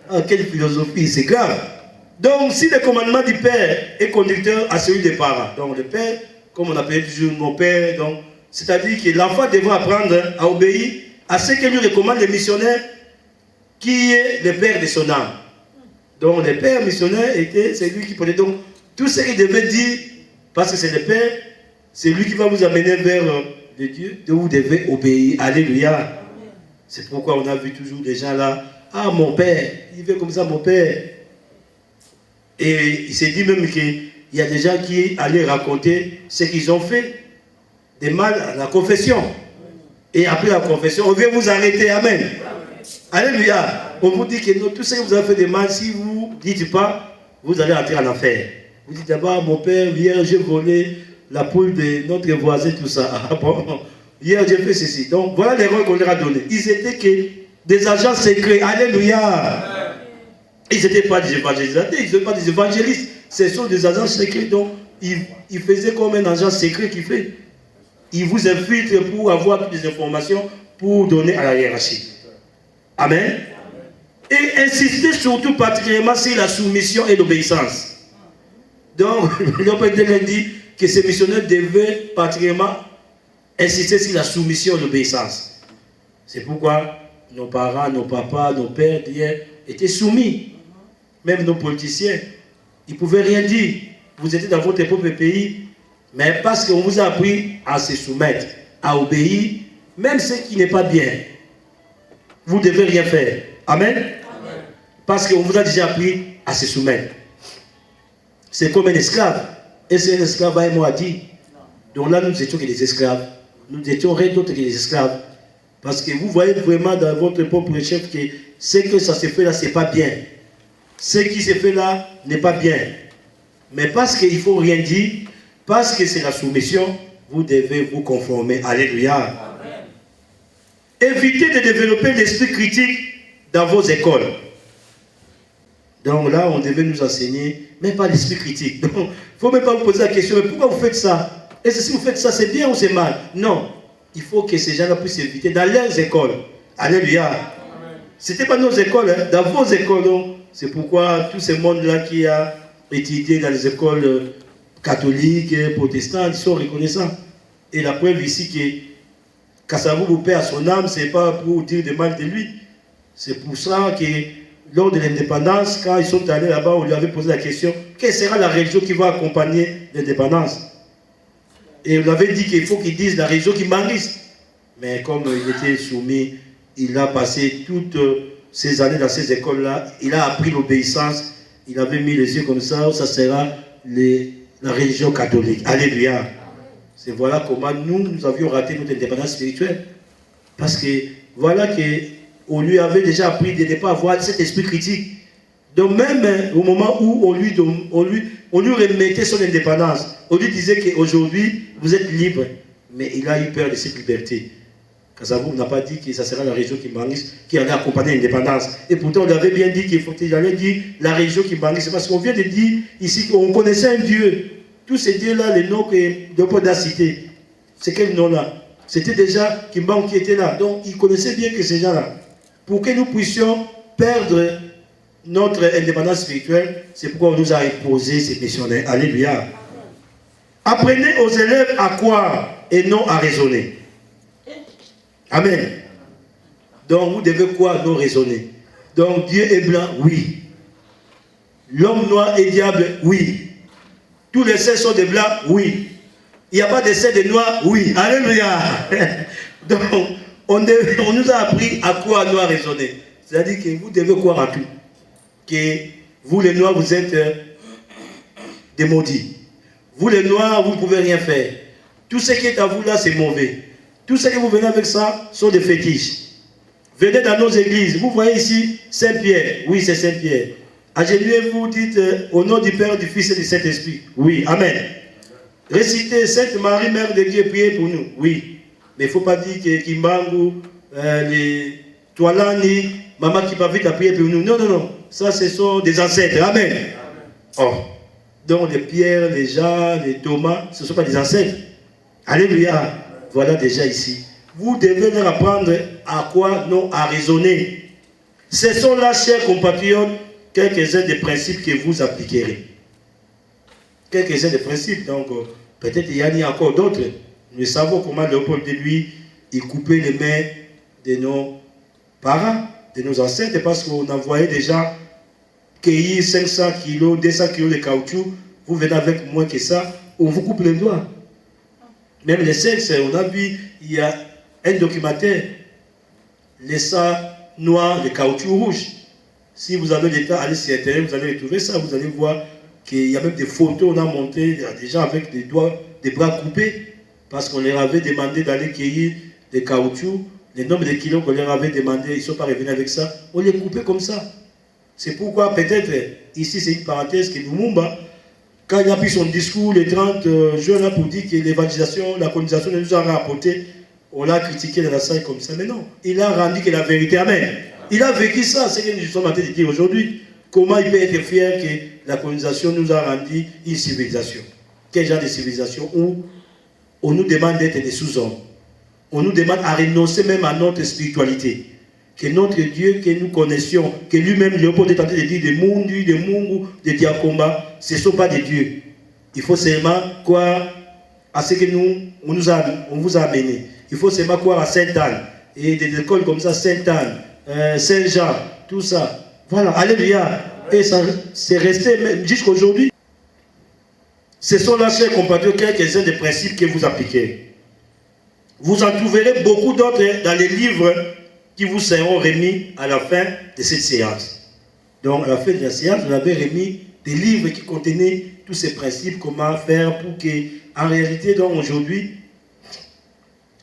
Oh, quelle philosophie, c'est grave. Donc, si le commandement du père est conducteur à celui des parents, donc le père, comme on appelle toujours mon père, c'est-à-dire que l'enfant devra apprendre à obéir à ce que lui recommande le missionnaire qui est le père de son âme. Donc, le père missionnaire c'est lui qui prenait donc tout ce qu'il devait dire, parce que c'est le père, c'est lui qui va vous amener vers le Dieu, de vous devez obéir. Alléluia. C'est pourquoi on a vu toujours des gens là, ah mon père, il fait comme ça mon père. Et il s'est dit même qu'il y a des gens qui allaient raconter ce qu'ils ont fait, des mal à la confession. Et après la confession, on vient vous arrêter. Amen. Alléluia. On vous dit que non, tout ce que vous avez fait de mal, si vous ne dites pas, vous allez entrer en enfer. Vous dites d'abord, mon père, hier j'ai volé la poule de notre voisin, tout ça. Ah bon, hier j'ai fait ceci. Donc voilà l'erreur qu'on leur a donnée. Ils étaient que des agents secrets. Alléluia. Ils n'étaient pas des évangélisateurs, ils n'étaient pas des évangélistes. Ce sont des agents secrets. Donc ils faisaient comme un agent secret qui fait. Il vous infiltre pour avoir toutes les informations pour donner à la hiérarchie. Amen. Et insister surtout particulièrement sur la soumission et l'obéissance. Donc, le Père dit que ces missionnaires devaient particulièrement insister sur la soumission et l'obéissance. C'est pourquoi nos parents, nos papas, nos pères d'hier étaient soumis. Même nos politiciens, ils ne pouvaient rien dire. Vous étiez dans votre propre pays, mais parce qu'on vous a appris à se soumettre, à obéir, même ce qui n'est pas bien, vous ne devez rien faire. Amen. Amen. Parce qu'on vous a déjà appris à se soumettre. C'est comme un esclave. Et c'est un esclave à moi dit. Donc là, nous étions que des esclaves. Nous étions rien d'autre que des esclaves. Parce que vous voyez vraiment dans votre propre chef que ce que ça se fait là, ce n'est pas bien. Ce qui se fait là n'est pas bien. Mais parce qu'il ne faut rien dire, parce que c'est la soumission, vous devez vous conformer. Alléluia. Amen. Évitez de développer l'esprit critique dans vos écoles. Donc là, on devait nous enseigner, mais pas l'esprit critique. Donc, il ne faut même pas vous poser la question, mais pourquoi vous faites ça? Est-ce que si vous faites ça, c'est bien ou c'est mal? Non. Il faut que ces gens-là puissent éviter dans leurs écoles. Alléluia. Ce n'était pas nos écoles, hein, dans vos écoles. C'est pourquoi tout ce monde-là qui a étudié dans les écoles catholiques, protestantes, ils sont reconnaissants. Et la preuve ici que Kassavou vous paie à son âme, ce n'est pas pour dire de mal de lui. C'est pour ça que lors de l'indépendance, quand ils sont allés là-bas, on lui avait posé la question, quelle sera la religion qui va accompagner l'indépendance? Et on avait dit qu'il faut qu'ils disent la religion qui m'enlise. Mais comme il était soumis, il a passé toutes ces années dans ces écoles-là, il a appris l'obéissance, il avait mis les yeux comme ça sera la religion catholique. Alléluia. C'est voilà comment nous avions raté notre indépendance spirituelle. Parce que voilà qu'on lui avait déjà appris de ne pas avoir cet esprit critique. Donc même au moment où on lui remettait son indépendance, on lui disait qu'aujourd'hui, vous êtes libre. Mais il a eu peur de cette liberté. Kassavou n'a pas dit que ça sera la région qui m'enlise, qui allait accompagner l'indépendance. Et pourtant, on avait bien dit qu'il allait dire la région qui m'enlise. C'est parce qu'on vient de dire ici qu'on connaissait un Dieu. Tous ces dieux-là, les noms que Léopold a cités, c'est quel nom-là? C'était déjà Kimbangu qui était là. Donc, il connaissait bien que ces gens-là. Pour que nous puissions perdre notre indépendance spirituelle, c'est pourquoi on nous a imposé ces missionnaires. Alléluia. Apprenez aux élèves à croire et non à raisonner. Amen. Donc vous devez quoi? Non raisonner. Donc Dieu est blanc, oui. L'homme noir est diable, oui. Tous les saints sont des blancs, oui. Il n'y a pas de saints des noirs, oui. Alléluia. Donc on nous a appris à quoi nous raisonner. C'est-à-dire que vous devez croire en tout. Que vous les noirs, vous êtes des maudits. Vous les noirs, vous ne pouvez rien faire. Tout ce qui est à vous là, c'est mauvais. Tout ce que vous venez avec ça sont des fétiches. Venez dans nos églises. Vous voyez ici Saint-Pierre. Oui, c'est Saint-Pierre. Agenouillez-vous, dites au nom du Père, du Fils et du Saint-Esprit. Oui, Amen. Récitez Sainte Marie, Mère de Dieu, priez pour nous. Oui. Mais il ne faut pas dire que Kimbangu, les Toalani, Maman qui va vite à prier pour nous. Non, non, non. Ça, ce sont des ancêtres. Amen. Amen. Oh. Donc les Pierre, les Jean, les Thomas, ce ne sont pas des ancêtres. Alléluia. Voilà déjà ici. Vous devez leur apprendre à quoi? Non, à raisonner. Ce sont là, chers compatriotes, quelques-uns des principes que vous appliquerez. Quelques-uns des principes. Donc, peut-être il y en a encore d'autres. Nous savons comment Léopold de lui, il coupait les mains de nos parents, de nos ancêtres, parce qu'on envoyait déjà cueillir 500 kilos, 200 kilos de caoutchouc. Vous venez avec moins que ça, on vous coupe les doigts. Même les sexes, on a vu, il y a un documentaire, les sangs noirs, les caoutchouc rouges. Si vous avez le temps, allez sur Internet, vous allez retrouver ça, vous allez voir qu'il y a même des photos, on a monté des gens avec des doigts, des bras coupés, parce qu'on leur avait demandé d'aller cueillir des caoutchoucs, le nombre de kilos qu'on leur avait demandé, ils ne sont pas revenus avec ça, on les coupait comme ça. C'est pourquoi peut-être, ici c'est une parenthèse, que Lumumba, quand il a pris son discours le 30 juin pour dire que l'évangélisation, la colonisation nous a rapporté, on l'a critiqué dans la salle comme ça, mais non, il a rendu que la vérité, amen. Il a vécu ça, c'est ce que nous sommes en train de dire aujourd'hui. Comment il peut être fier que la colonisation nous a rendu une civilisation? Quel genre de civilisation où on nous demande d'être des sous-hommes? On nous demande à renoncer même à notre spiritualité. Que notre Dieu que nous connaissions, que lui-même, Léopold est en train de dire des Mundu, des Mungu, des Diakomba, ce ne sont pas des dieux. Il faut seulement croire à ce que on vous a amené. Il faut seulement croire à Sainte-Anne. Et des écoles comme ça, Sainte-Anne, Saint-Jean, tout ça. Voilà, alléluia. Et ça c'est resté jusqu'à aujourd'hui. Ce sont là, chers compatriotes, quelques-uns des principes que vous appliquez. Vous en trouverez beaucoup d'autres dans les livres qui vous seront remis à la fin de cette séance. Donc, à la fin de la séance, vous avez remis des livres qui contenaient tous ces principes, comment faire pour que, en réalité, donc aujourd'hui,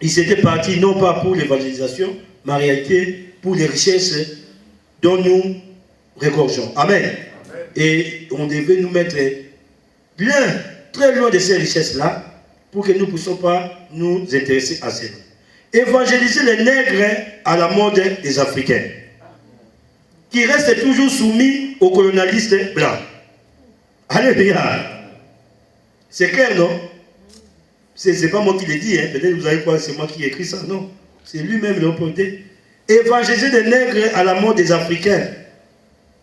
ils étaient partis non pas pour l'évangélisation, mais en réalité pour les richesses dont nous regorgeons. Amen. Amen. Et on devait nous mettre bien, très loin de ces richesses-là, pour que nous ne puissions pas nous intéresser à celles. Évangéliser les nègres à la mode des Africains, qui restent toujours soumis aux colonialistes blancs. Alléluia. C'est clair, non? C'est pas moi qui l'ai dit, hein. Peut-être que vous allez croire que c'est moi qui ai écrit ça. Non, c'est lui-même Léopold. Évangéliser les nègres à la mode des Africains.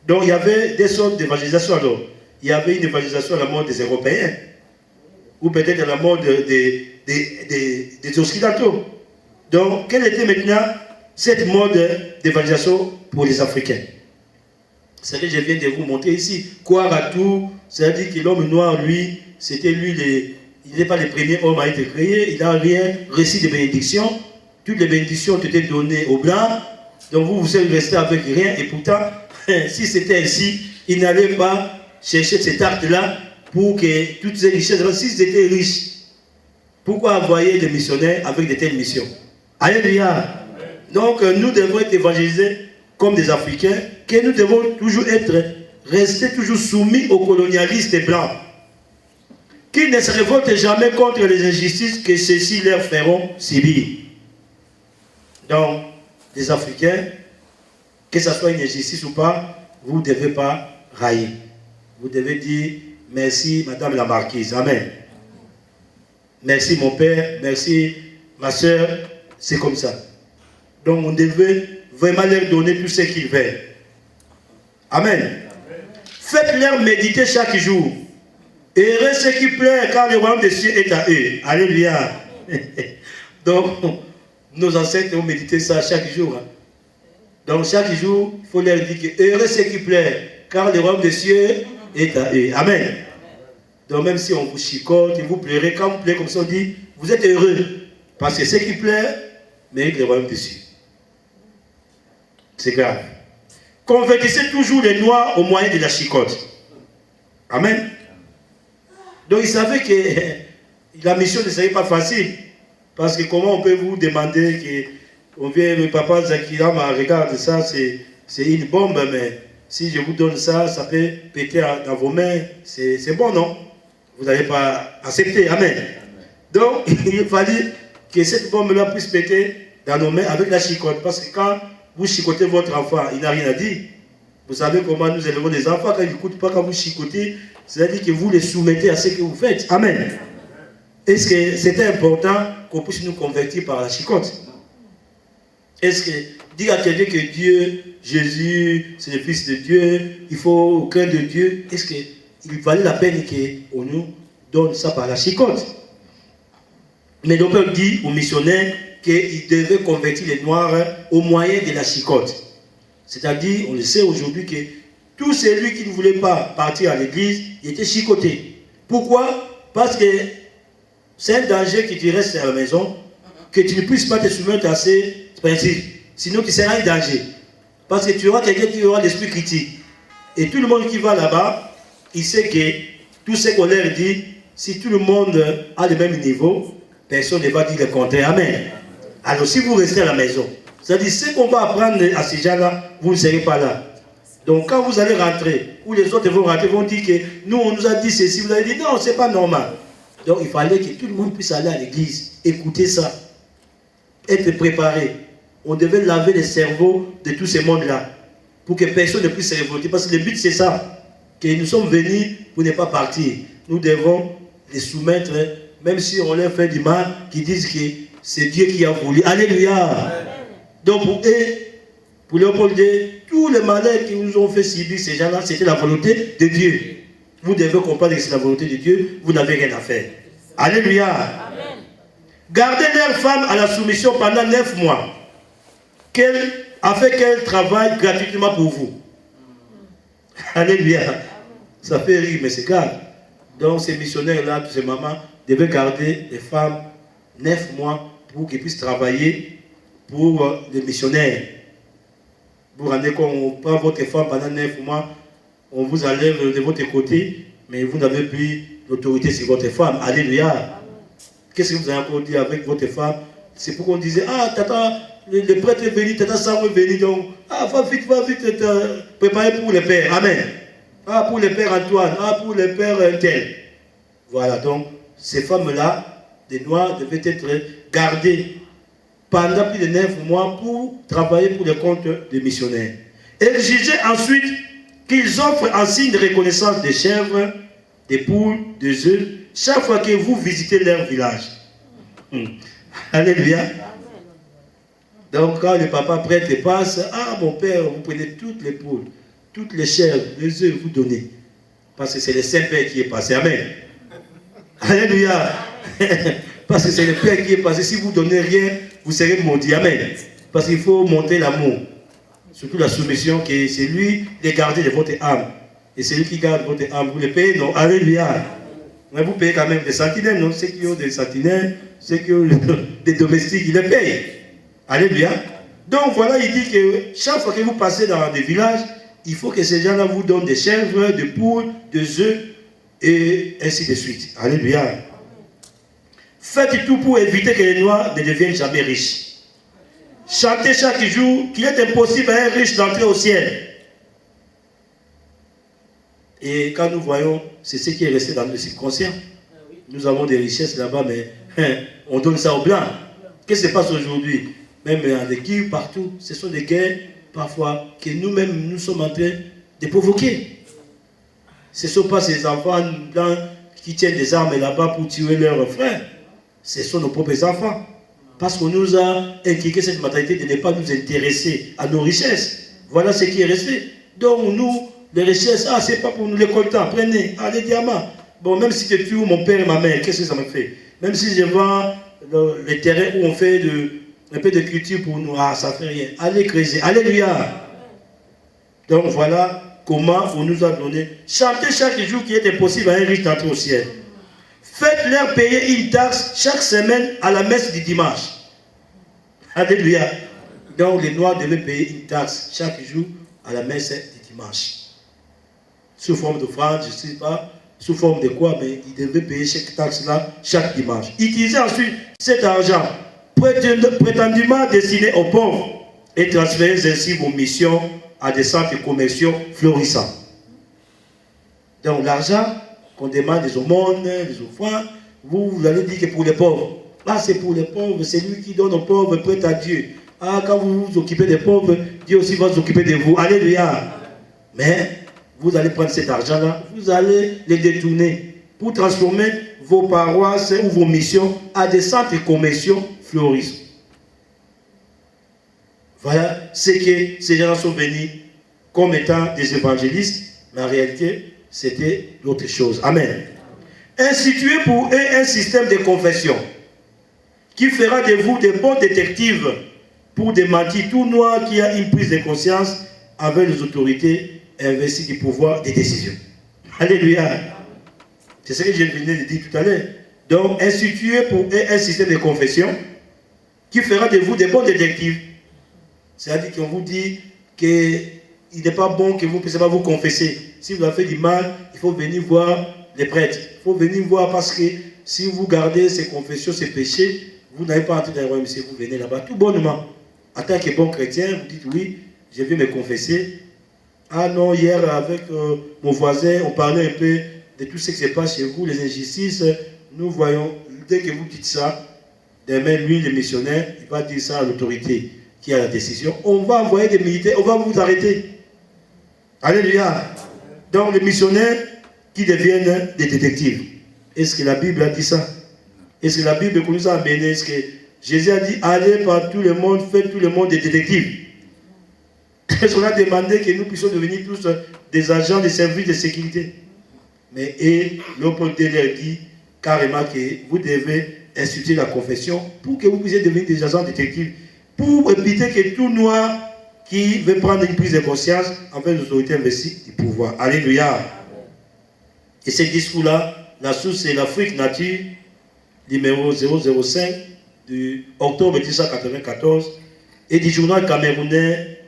Donc il y avait des sortes d'évangélisation. Alors, il y avait une évangélisation à la mode des Européens, ou peut-être à la mode des Occidentaux. Donc, quelle était maintenant cette mode d'évangélisation pour les Africains? C'est ce que je viens de vous montrer ici. Croire à tout, c'est-à-dire que l'homme noir, lui, c'était lui, il n'est pas le premier homme à être créé, il n'a rien reçu de bénédictions. Toutes les bénédictions ont été données aux Blancs, donc vous êtes resté avec rien, et pourtant, si c'était ainsi, il n'allait pas chercher cet acte-là pour que toutes ces richesses, s'ils étaient riches, pourquoi envoyer des missionnaires avec de telles missions? Alléluia. Donc nous devons être évangélisés comme des Africains, que nous devons toujours rester toujours soumis aux colonialistes blancs, qui ne se révoltent jamais contre les injustices que ceux-ci leur feront subir. Donc, les Africains, que ce soit une injustice ou pas, vous ne devez pas railler. Vous devez dire merci, Madame la Marquise. Amen. Merci, mon père. Merci, ma soeur. C'est comme ça. Donc, on devait vraiment leur donner tout ce qu'ils veulent. Amen. Faites-leur méditer chaque jour. Heureux ceux qui pleurent car le royaume des cieux est à eux. Alléluia. Donc, nos ancêtres ont médité ça chaque jour. Donc, chaque jour, il faut leur dire que heureux ceux qui pleurent, car le royaume des cieux est à eux. Amen. Donc, même si on vous chicote et vous pleurez, quand vous pleurez comme ça, on dit, vous êtes heureux. Parce que ceux qui pleurent méritent le royaume des cieux. C'est grave. Convertissez toujours les noirs au moyen de la chicote. Amen. Donc, il savait que la mission ne serait pas facile. Parce que comment on peut vous demander que on vient, le papa Zakira, regarde ça, c'est une bombe, mais si je vous donne ça, ça peut péter dans vos mains. C'est bon, non? Vous n'allez pas accepter. Amen. Donc, il fallait que cette bombe-là puisse péter dans nos mains avec la chicote. Parce que quand vous chicotez votre enfant, il n'a rien à dire. Vous savez comment nous élevons les enfants quand ils n'écoutent pas, quand vous chicotez, c'est-à-dire que vous les soumettez à ce que vous faites. Amen. Est-ce que c'était important qu'on puisse nous convertir par la chicote? Est-ce que dire à quelqu'un que Dieu, Jésus, c'est le Fils de Dieu, il faut craindre Dieu, est-ce qu'il valait la peine qu'on nous donne ça par la chicote? Mais donc on dit aux missionnaires qu'ils devaient convertir les Noirs au moyen de la chicote. C'est-à-dire, on le sait aujourd'hui que tout celui qui ne voulait pas partir à l'église, il était chicoté. Pourquoi? Parce que c'est un danger que tu restes à la maison, que tu ne puisses pas te soumettre à ces principes. Sinon, tu seras un danger. Parce que tu auras quelqu'un qui aura l'esprit critique. Et tout le monde qui va là-bas, il sait que tout ce qu'on leur dit, si tout le monde a le même niveau, personne ne va dire le contraire. Amen. Alors, si vous restez à la maison, c'est-à-dire, ce qu'on va apprendre à ces gens-là, vous ne serez pas là. Donc, quand vous allez rentrer, ou les autres vont rentrer, vont dire que nous, on nous a dit ceci, vous avez dit non, c'est pas normal. Donc, il fallait que tout le monde puisse aller à l'église, écouter ça, être préparé. On devait laver les cerveaux de tous ces mondes-là, pour que personne ne puisse se révolter. Parce que le but, c'est ça, que nous sommes venus pour ne pas partir. Nous devons les soumettre, même si on leur fait du mal, qui disent que c'est Dieu qui a voulu. Alléluia. Donc, pour eux, pour Léopold II, tous les malheurs qui nous ont fait subir ces gens-là, c'était la volonté de Dieu. Vous devez comprendre que c'est la volonté de Dieu, vous n'avez rien à faire. Alléluia. Amen. Gardez leurs femmes à la soumission pendant 9 mois, afin qu'elles travaillent gratuitement pour vous. Alléluia. Ça fait rire, mais c'est grave. Donc ces missionnaires-là, tous ces mamans, devaient garder les femmes 9 mois pour qu'ils puissent travailler pour les missionnaires. Vous rendez compte, on prend votre femme pendant 9 mois, on vous enlève de votre côté, mais vous n'avez plus l'autorité sur votre femme. Alléluia. Qu'est-ce que vous avez encore dit avec votre femme? C'est pour qu'on disait, ah, tata, le prêtre est venu, tata Sam est venu, donc, ah, va vite, préparez pour le père. Amen. Ah, pour le père Antoine, ah, pour le père tel. Voilà, donc, ces femmes-là, des Noirs, devaient être gardées pendant plus de 9 mois pour travailler pour le compte des missionnaires. Et jugeait ensuite qu'ils offrent en signe de reconnaissance des chèvres, des poules, des œufs, chaque fois que vous visitez leur village. Alléluia. Donc quand le papa prêtre passe, ah mon père, vous prenez toutes les poules, toutes les chèvres, les œufs, vous donnez. Parce que c'est le Saint-Père qui est passé. Amen. Alléluia. Parce que c'est le Père qui est passé. Si vous ne donnez rien, vous serez maudit. Amen. Parce qu'il faut montrer l'amour. Surtout la soumission, que c'est lui qui garde de votre âme. Et c'est lui qui garde votre âme. Vous le payez, non? Alléluia. Mais vous payez quand même des sentinelles, non? Ceux qui ont des sentinelles, ceux qui ont des domestiques, ils les payent. Alléluia. Donc voilà, il dit que chaque fois que vous passez dans des villages, il faut que ces gens-là vous donnent des chèvres, des poules, des œufs, et ainsi de suite. Alléluia. Faites tout pour éviter que les Noirs ne deviennent jamais riches. Chantez chaque jour qu'il est impossible à un riche d'entrer au ciel. Et quand nous voyons, c'est ce qui est resté dans le subconscient. Nous avons des richesses là-bas, mais on donne ça aux Blancs. Qu'est-ce qui se passe aujourd'hui? Même dans les guerres, partout, ce sont des guerres, parfois, que nous-mêmes, nous sommes en train de provoquer. Ce ne sont pas ces enfants blancs qui tiennent des armes là-bas pour tuer leurs frères. Ce sont nos propres enfants. Parce qu'on nous a inculqué cette mentalité de ne pas nous intéresser à nos richesses. Voilà ce qui est resté. Donc nous, les richesses, ah, c'est pas pour nous les coltants, prenez, ah, les diamants. Bon, même si tu tues mon père et ma mère, qu'est-ce que ça me fait? Même si je vends les terrains où on fait un peu de culture pour nous. Ah, ça ne fait rien. Allez creuser. Alléluia. Donc voilà comment on nous a donné. Chantez chaque jour qui est impossible à un riche d'entrer au ciel. Faites-leur payer une taxe chaque semaine à la messe du dimanche. Alléluia. Donc les Noirs devaient payer une taxe chaque jour à la messe du dimanche. Sous forme d'offrande, je ne sais pas, sous forme de quoi, mais ils devaient payer cette taxe-là chaque dimanche. Utilisez ensuite cet argent prétendument destiné aux pauvres et transférez ainsi vos missions à des centres commerciaux florissants. Donc l'argent qu'on demande des aumônes, des offrandes, vous allez dire que pour les pauvres. Là c'est pour les pauvres, c'est lui qui donne aux pauvres, prête à Dieu. Ah, quand vous vous occupez des pauvres, Dieu aussi va s'occuper de vous. Alléluia. Mais vous allez prendre cet argent-là, vous allez les détourner pour transformer vos paroisses ou vos missions à des centres commerciaux florissants. Voilà ce que ces gens sont venus comme étant des évangélistes, mais en réalité, c'était l'autre chose. Amen. Instituez pour eux un système de confession qui fera de vous de bons détectives pour démentir tout noir qui a une prise de conscience avec les autorités investies du pouvoir des décisions. Alléluia. C'est ce que je venais de dire tout à l'heure. Donc, instituez pour eux un système de confession qui fera de vous de bons détectives. C'est-à-dire qu'on vous dit qu'il n'est pas bon que vous ne puissiez pas vous confesser. Si vous avez fait du mal, il faut venir voir les prêtres. Il faut venir voir parce que si vous gardez ces confessions, ces péchés, vous n'avez pas entré dans le royaume, si vous venez là-bas tout bonnement. En tant que bon chrétien, vous dites oui, je vais me confesser. Ah non, hier avec mon voisin, on parlait un peu de tout ce qui se passe chez vous, les injustices. Nous voyons, dès que vous dites ça, demain, lui, le missionnaire, il va dire ça à l'autorité qui a la décision. On va envoyer des militaires, on va vous arrêter. Alléluia. Donc les missionnaires qui deviennent des détectives. Est-ce que la Bible a dit ça? Est-ce que la Bible nous a amené? Est-ce que Jésus a dit allez par tout le monde, faites tout le monde des détectives? Est-ce qu'on a demandé que nous puissions devenir tous des agents de services de sécurité? Mais Léopold leur dit carrément que vous devez instituer la confession pour que vous puissiez devenir des agents détectives, pour éviter que tout noir qui veut prendre une prise de conscience envers les autorités investies du pouvoir. Alléluia. Et ce discours-là, la source c'est l'Afrique Nature, numéro 005 du octobre 1994, et du journal camerounais,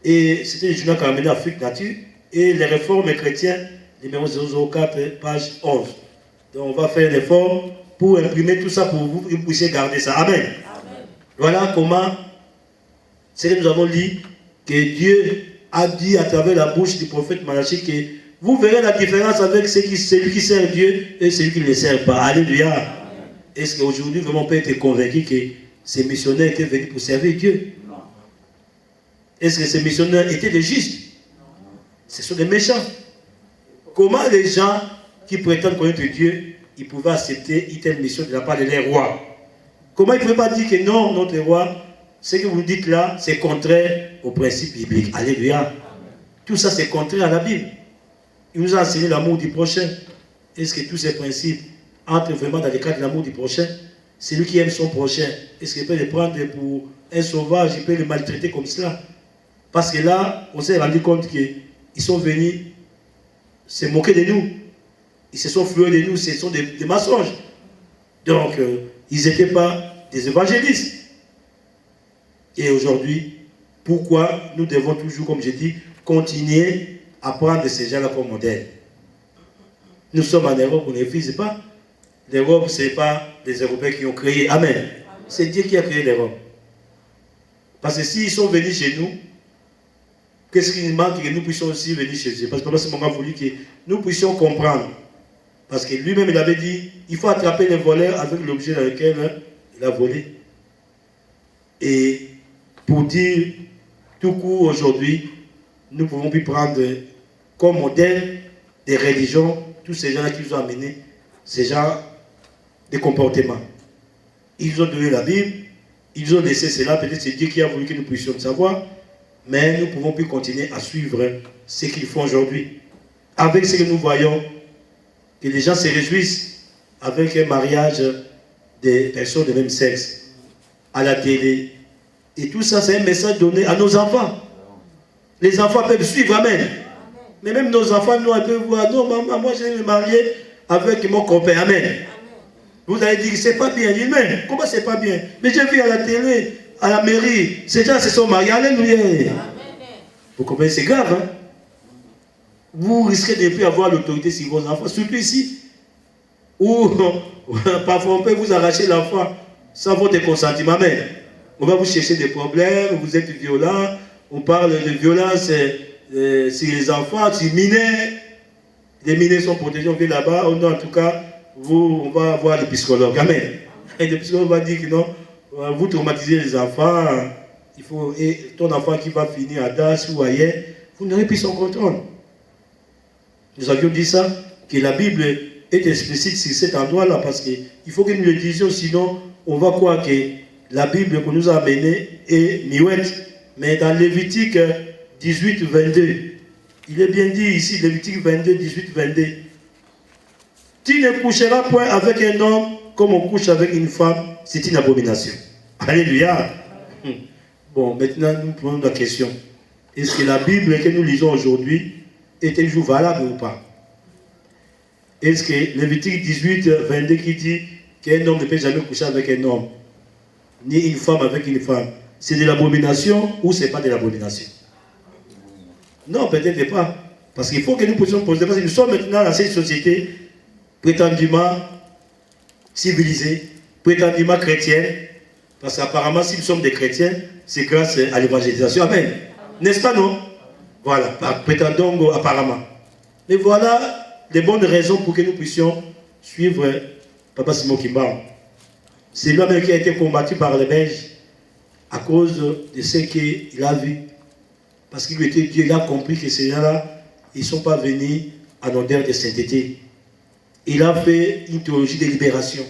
et c'était le journal camerounais Afrique Nature, et les réformes chrétiennes, numéro 004, page 11. Donc on va faire l'effort pour imprimer tout ça pour vous, et vous puissiez garder ça. Amen. Amen. Voilà comment, c'est que nous avons dit, que Dieu a dit à travers la bouche du prophète Malachie que vous verrez la différence avec celui qui sert Dieu et celui qui ne le sert pas. Alléluia. Est-ce qu'aujourd'hui, vraiment, on peut être convaincu que ces missionnaires étaient venus pour servir Dieu? Est-ce que ces missionnaires étaient des justes? Ce sont des méchants. Comment les gens qui prétendent connaître Dieu, ils pouvaient accepter une telle mission de la part de leur roi? Comment ils ne pouvaient pas dire que non, notre roi, ce que vous dites là, c'est contraire au principe biblique. Alléluia. Tout ça, c'est contraire à la Bible. Il nous a enseigné l'amour du prochain. Est-ce que tous ces principes entrent vraiment dans le cadre de l'amour du prochain? Celui qui aime son prochain, est-ce qu'il peut le prendre pour un sauvage, il peut le maltraiter comme cela? Parce que là, on s'est rendu compte qu'ils sont venus se moquer de nous. Ils se sont floués de nous, ce sont des mensonges. Donc, ils n'étaient pas des évangélistes. Et aujourd'hui, pourquoi nous devons toujours, comme je dis, continuer à prendre ces gens-là comme modèle? Nous sommes en Europe, on ne refuse pas. L'Europe, ce n'est pas les Européens qui ont créé. Amen. C'est Dieu qui a créé l'Europe. Parce que s'ils sont venus chez nous, qu'est-ce qu'il manque que nous puissions aussi venir chez eux? Parce que ce moment a voulu que nous puissions comprendre. Parce que lui-même, il avait dit, il faut attraper les voleurs avec l'objet dans lequel il a volé. Et pour dire tout court aujourd'hui, nous ne pouvons plus prendre comme modèle des religions tous ces gens-là qui nous ont amenés, ces gens de comportement. Ils ont donné la Bible, ils ont laissé cela, peut-être c'est Dieu qui a voulu que nous puissions le savoir, mais nous ne pouvons plus continuer à suivre ce qu'ils font aujourd'hui. Avec ce que nous voyons, que les gens se réjouissent avec un mariage des personnes de même sexe à la télé. Et tout ça, c'est un message donné à nos enfants. Les enfants peuvent suivre, amen. Mais même nos enfants, nous, ils peuvent voir, non, maman, moi, je vais me marier avec mon copain, amen. Vous allez dire, c'est pas bien. Il dit, mais comment c'est pas bien? Mais j'ai vu à la télé, à la mairie, ces gens se sont mariés, alléluia. Vous comprenez, c'est grave, hein? Vous risquez de ne plus avoir l'autorité sur vos enfants, surtout ici, où parfois on peut vous arracher l'enfant sans votre consentement. Mais on va vous chercher des problèmes, vous êtes violent, on parle de violence sur les enfants, sur les mineurs. Les mineurs sont protégés, on vient là-bas, en tout cas, on va voir le psychologue. Amen. Et le psychologue va dire que non, vous traumatisez les enfants, et ton enfant qui va finir à Das ou ailleurs, vous n'aurez plus son contrôle. Nous avions dit ça, que la Bible est explicite sur cet endroit-là, parce qu'il faut que nous le disions, sinon on va croire que la Bible qu'on nous a amenée est miouette. Mais dans Lévitique 18, 22, il est bien dit ici, Lévitique 22, 18, 22, tu ne coucheras point avec un homme comme on couche avec une femme, c'est une abomination. Alléluia. Bon, maintenant nous prenons la question. Est-ce que la Bible que nous lisons aujourd'hui est toujours valable ou pas? Est-ce que Lévitique 18, 22 qui dit qu'un homme ne peut jamais coucher avec un homme, ni une femme avec une femme, c'est de l'abomination ou c'est pas de l'abomination? Non, peut-être pas. Parce qu'il faut que nous puissions poser, parce que nous sommes maintenant dans cette société prétendument civilisée, prétendument chrétienne, parce qu'apparemment, si nous sommes des chrétiens, c'est grâce à l'évangélisation. Amen. N'est-ce pas, non? Voilà, prétendons apparemment. Mais voilà les bonnes raisons pour que nous puissions suivre Papa Simon Kimba. C'est lui-même qui a été combattu par les Belges à cause de ce qu'il a vu. Parce qu'il était Dieu, il a compris que ces gens-là, ils ne sont pas venus en odeur de sainteté. Il a fait une théologie de libération.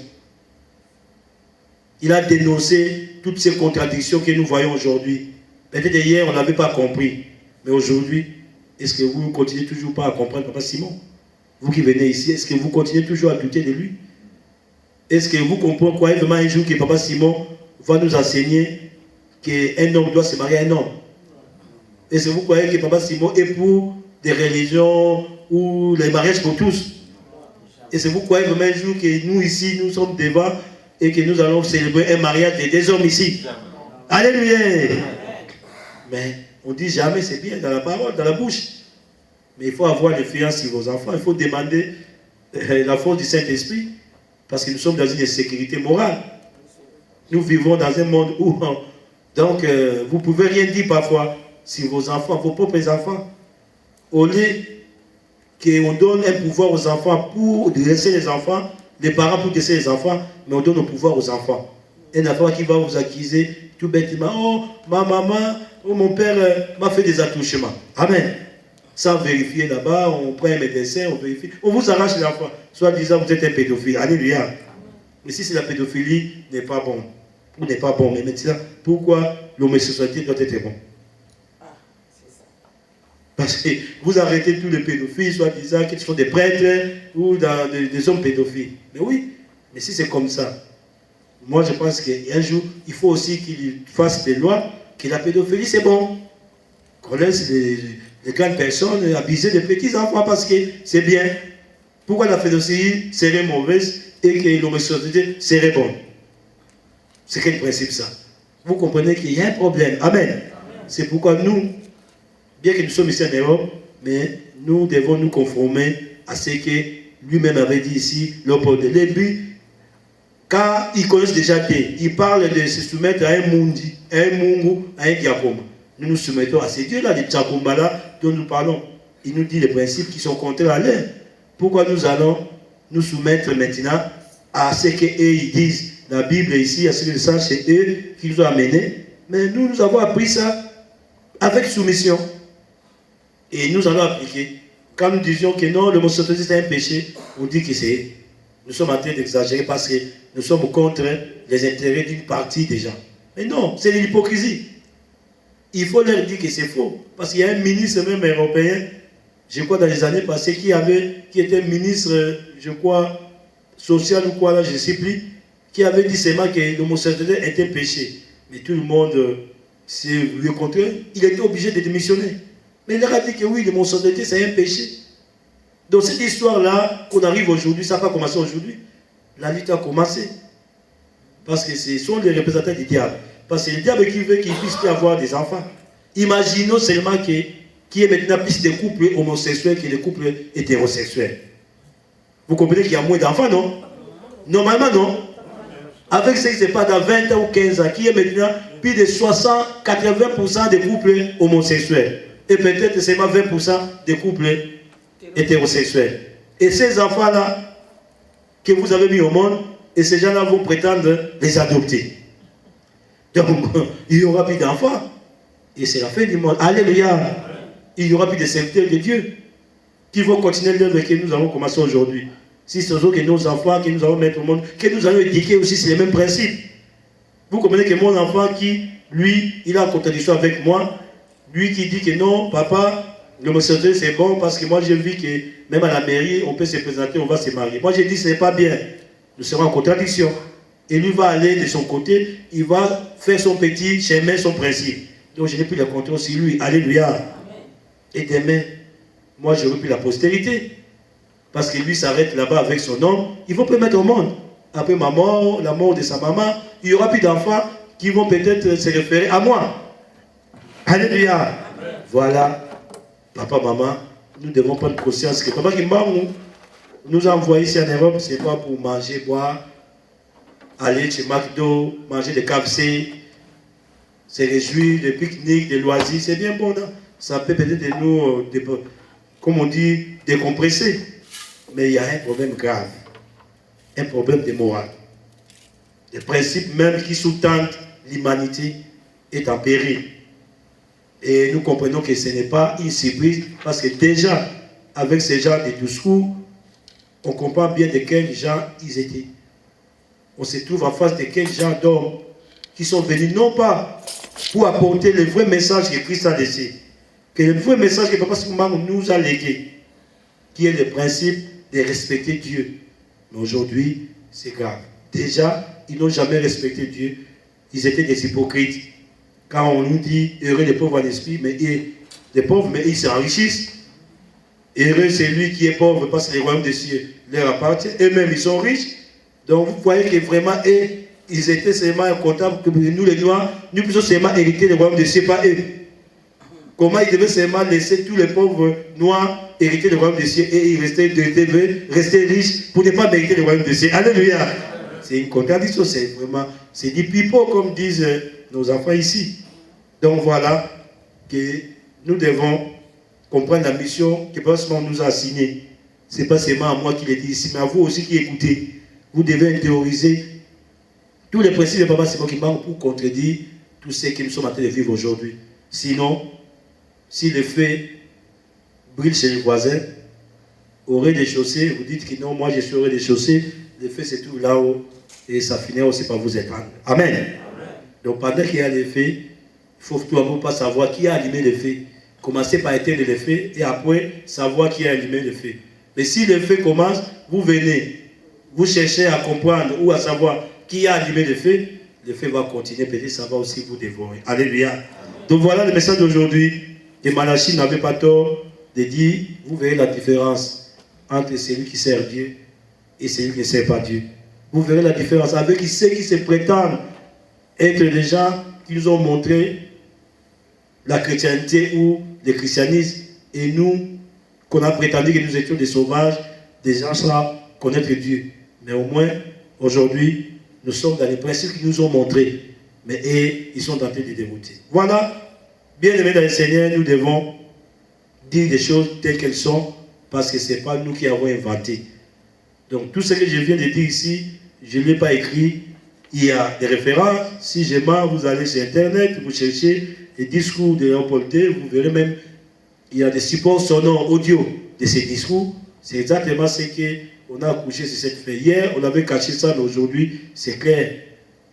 Il a dénoncé toutes ces contradictions que nous voyons aujourd'hui. Peut-être hier, on n'avait pas compris. Mais aujourd'hui, est-ce que vous ne continuez toujours pas à comprendre Papa Simon? Vous qui venez ici, est-ce que vous continuez toujours à douter de lui? Est-ce que vous croyez vraiment un jour que Papa Simon va nous enseigner qu'un homme doit se marier à un homme? Est-ce que vous croyez que Papa Simon est pour des religions ou les mariages pour tous? Est-ce que vous croyez vraiment un jour que nous ici, nous sommes devant et que nous allons célébrer un mariage de deux hommes ici? Alléluia! Mais on dit jamais c'est bien dans la parole, dans la bouche. Mais il faut avoir l'influence sur vos enfants. Il faut demander la force du Saint-Esprit. Parce que nous sommes dans une insécurité morale. Nous vivons dans un monde où... Donc, vous ne pouvez rien dire parfois sur vos enfants, vos propres enfants. Au lieu qu'on donne un pouvoir aux enfants pour dresser les enfants, les parents pour dresser les enfants, mais on donne le pouvoir aux enfants. Un enfant qui va vous accuser tout bêtement. Oh, ma maman, oh, mon père m'a fait des attouchements. Amen. Sans vérifier là-bas, on prend un médecin, on vérifie. On vous arrache l'enfant. Soit disant vous êtes un pédophile. Alléluia. Mais si c'est la pédophilie, n'est pas bon. Ou n'est pas bon. Mais maintenant, pourquoi l'homosexualité doit être bon? Parce que vous arrêtez tous les pédophiles, soit disant qu'ils sont des prêtres ou des hommes pédophiles. Mais oui, mais si c'est comme ça, moi je pense qu'un jour, il faut aussi qu'ils fassent des lois que la pédophilie c'est bon. Qu'on laisse les grandes personnes abuser les petits enfants parce que c'est bien. Pourquoi la pédophilie serait mauvaise et que l'homosexualité serait bonne? C'est quel principe ça? Vous comprenez qu'il y a un problème. Amen. C'est pourquoi nous, bien que nous sommes ici en Europe, mais nous devons nous conformer à ce que lui-même avait dit ici, l'opposé de début, car ils connaissent déjà Dieu. Ils parlent de se soumettre à un mundi, à un mungu, à un diakoma. Nous nous soumettons à ces dieux-là, les tchakumba-là dont nous parlons. Il nous dit les principes qui sont contraires à l'air. Pourquoi nous allons nous soumettre maintenant à ce qu'eux ils disent? La Bible ici, à ce que c'est eux qui nous ont amenés. Mais nous avons appris ça avec soumission. Et nous allons appliquer. Quand nous disions que non, l'homosexualité c'est un péché, on dit que c'est... Nous sommes en train d'exagérer parce que nous sommes contre les intérêts d'une partie des gens. Mais non, c'est de l'hypocrisie. Il faut leur dire que c'est faux. Parce qu'il y a un ministre même européen, je crois dans les années passées, qui était ministre, je crois, social ou quoi là, je ne sais plus, qui avait dit seulement que l'homosexualité était péché. Mais tout le monde s'est vu contre eux. Il était obligé de démissionner. Mais il leur a dit que oui, l'homosexualité c'est un péché. Donc cette histoire-là, qu'on arrive aujourd'hui, ça n'a pas commencé aujourd'hui. La lutte a commencé. Parce que ce sont les représentants du diable. Parce que c'est le diable qui veut qu'il puisse plus avoir des enfants. Imaginons seulement qu'il y ait maintenant plus de couples homosexuels que de couples hétérosexuels. Vous comprenez qu'il y a moins d'enfants, non? Normalement, non. Avec ce qui se passe dans 20 ans ou 15 ans, qu'il y a maintenant plus de 60-80% de couples homosexuels. Et peut-être seulement 20% de couples hétérosexuels. Et ces enfants-là que vous avez mis au monde, et ces gens-là vont prétendre les adopter. Donc, il n'y aura plus d'enfants. Et c'est la fin du monde. Alléluia. Il n'y aura plus de serviteurs de Dieu qui vont continuer l'œuvre que nous avons commencé aujourd'hui. Si ce sont que nos enfants que nous allons mettre au monde, que nous allons éduquer aussi, c'est les mêmes principes. Vous comprenez que mon enfant qui, lui, il a en contradiction avec moi, lui qui dit que non, papa, l'homosexualité c'est bon parce que moi j'ai vu que même à la mairie, on peut se présenter, on va se marier. Moi j'ai dit ce n'est pas bien. Nous serons en contradiction. Et lui va aller de son côté, il va faire son petit chemin, son principe. Donc je n'ai plus le contrôle sur lui. Alléluia. Et demain, moi j'aurai plus la postérité. Parce que lui s'arrête là-bas avec son homme, il va peut mettre au monde. Après ma mort, la mort de sa maman, il n'y aura plus d'enfants qui vont peut-être se référer à moi. Alléluia. Voilà, papa, maman, nous devons prendre conscience que papa qui nous a envoyés ici en Europe, ce n'est pas pour manger, boire, aller chez McDo, manger des KFC, se réjouir, des pique-niques, des loisirs, c'est bien bon, non? Ça peut peut-être nous, comme on dit, décompresser. Mais il y a un problème grave, un problème de morale. Le principe même qui sous-tend l'humanité est en péril. Et nous comprenons que ce n'est pas une surprise, parce que déjà, avec ce genre de discours, on comprend bien de quels gens ils étaient. On se trouve en face de quels gens d'hommes qui sont venus non pas pour apporter le vrai message que Christ a laissé, que le vrai message que Papa Sikoumang nous a légué, qui est le principe de respecter Dieu. Mais aujourd'hui, c'est grave. Déjà, ils n'ont jamais respecté Dieu. Ils étaient des hypocrites. Quand on nous dit heureux les pauvres en esprit, mais les pauvres, mais ils s'enrichissent. Heureux c'est lui qui est pauvre parce que les royaumes des cieux leur appartiennent. Eux-mêmes, ils sont riches. Donc vous voyez que vraiment, ils étaient seulement comptables que nous les Noirs, nous puissions seulement hériter les royaumes des cieux, pas eux. Comment ils devaient seulement laisser tous les pauvres noirs hériter le royaume des cieux et ils devaient rester riches pour ne pas mériter le royaume des cieux. Alléluia. C'est une contradiction, c'est vraiment, c'est du pipeau comme disent nos enfants ici. Donc voilà que nous devons comprendre la mission que Pasteur nous a assignée. Ce n'est pas seulement à moi qui l'ai dit ici, mais à vous aussi qui écoutez. Vous devez intérioriser tous les principes de Papa Simon qui manquent pour contredire tout ce que nous sommes en train de vivre aujourd'hui. Sinon, si le feu brûle chez les voisins, au rez-de-chaussée, vous dites que non, moi je suis au rez-de-chaussée, le feu se trouve là-haut et ça finira aussi par vous éteindre. Amen. Amen. Donc pendant qu'il y a le feu, il faut tout d'abord pas savoir qui a allumé le feu. Commencez par éteindre le feu et après savoir qui a allumé le feu. Mais si le feu commence, vous venez, vous cherchez à comprendre ou à savoir qui a allumé le feu va continuer, peut-être ça va aussi vous dévorer. Alléluia. Amen. Donc voilà le message d'aujourd'hui. Et Malachie n'avait pas tort de dire, vous verrez la différence entre celui qui sert Dieu et celui qui ne sert pas Dieu. Vous verrez la différence avec ceux qui se prétendent être des gens qui nous ont montré la chrétienté ou le christianisme, et nous, qu'on a prétendu que nous étions des sauvages, des gens sans connaître Dieu. Mais au moins, aujourd'hui, nous sommes dans les principes qu'ils nous ont montrés, mais ils sont tentés de dérouter. Voilà. Bien aimés dans le Seigneur, nous devons dire des choses telles qu'elles sont, parce que ce n'est pas nous qui avons inventé. Donc tout ce que je viens de dire ici, je ne l'ai pas écrit. Il y a des références. Si je mens, vous allez sur Internet, vous cherchez les discours de Léopold II, vous verrez même, il y a des supports sonores audio de ces discours. C'est exactement ce qu'on a accouché sur cette feuille. Hier, on avait caché ça, mais aujourd'hui, c'est clair.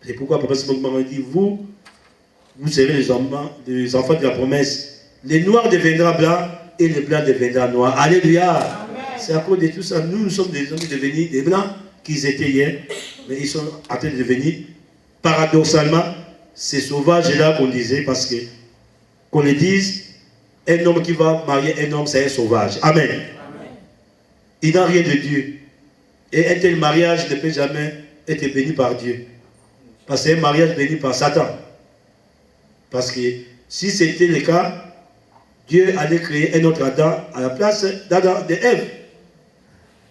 C'est pourquoi Papa Simon m'a dit, vous serez les enfants de la promesse. Les noirs deviendront blancs et les blancs deviendront noirs. Alléluia. C'est à cause de tout ça. Nous sommes des hommes devenus des blancs qu'ils étaient hier. mais ils sont en train de devenir, paradoxalement, ces sauvages-là qu'on disait, parce que, qu'on les dise, un homme qui va marier un homme, c'est un sauvage. Amen. Amen. Il n'a rien de Dieu. Et un tel mariage ne peut jamais être béni par Dieu. Parce que c'est un mariage béni par Satan. Parce que si c'était le cas, Dieu allait créer un autre Adam à la place d'Adam, d'Ève.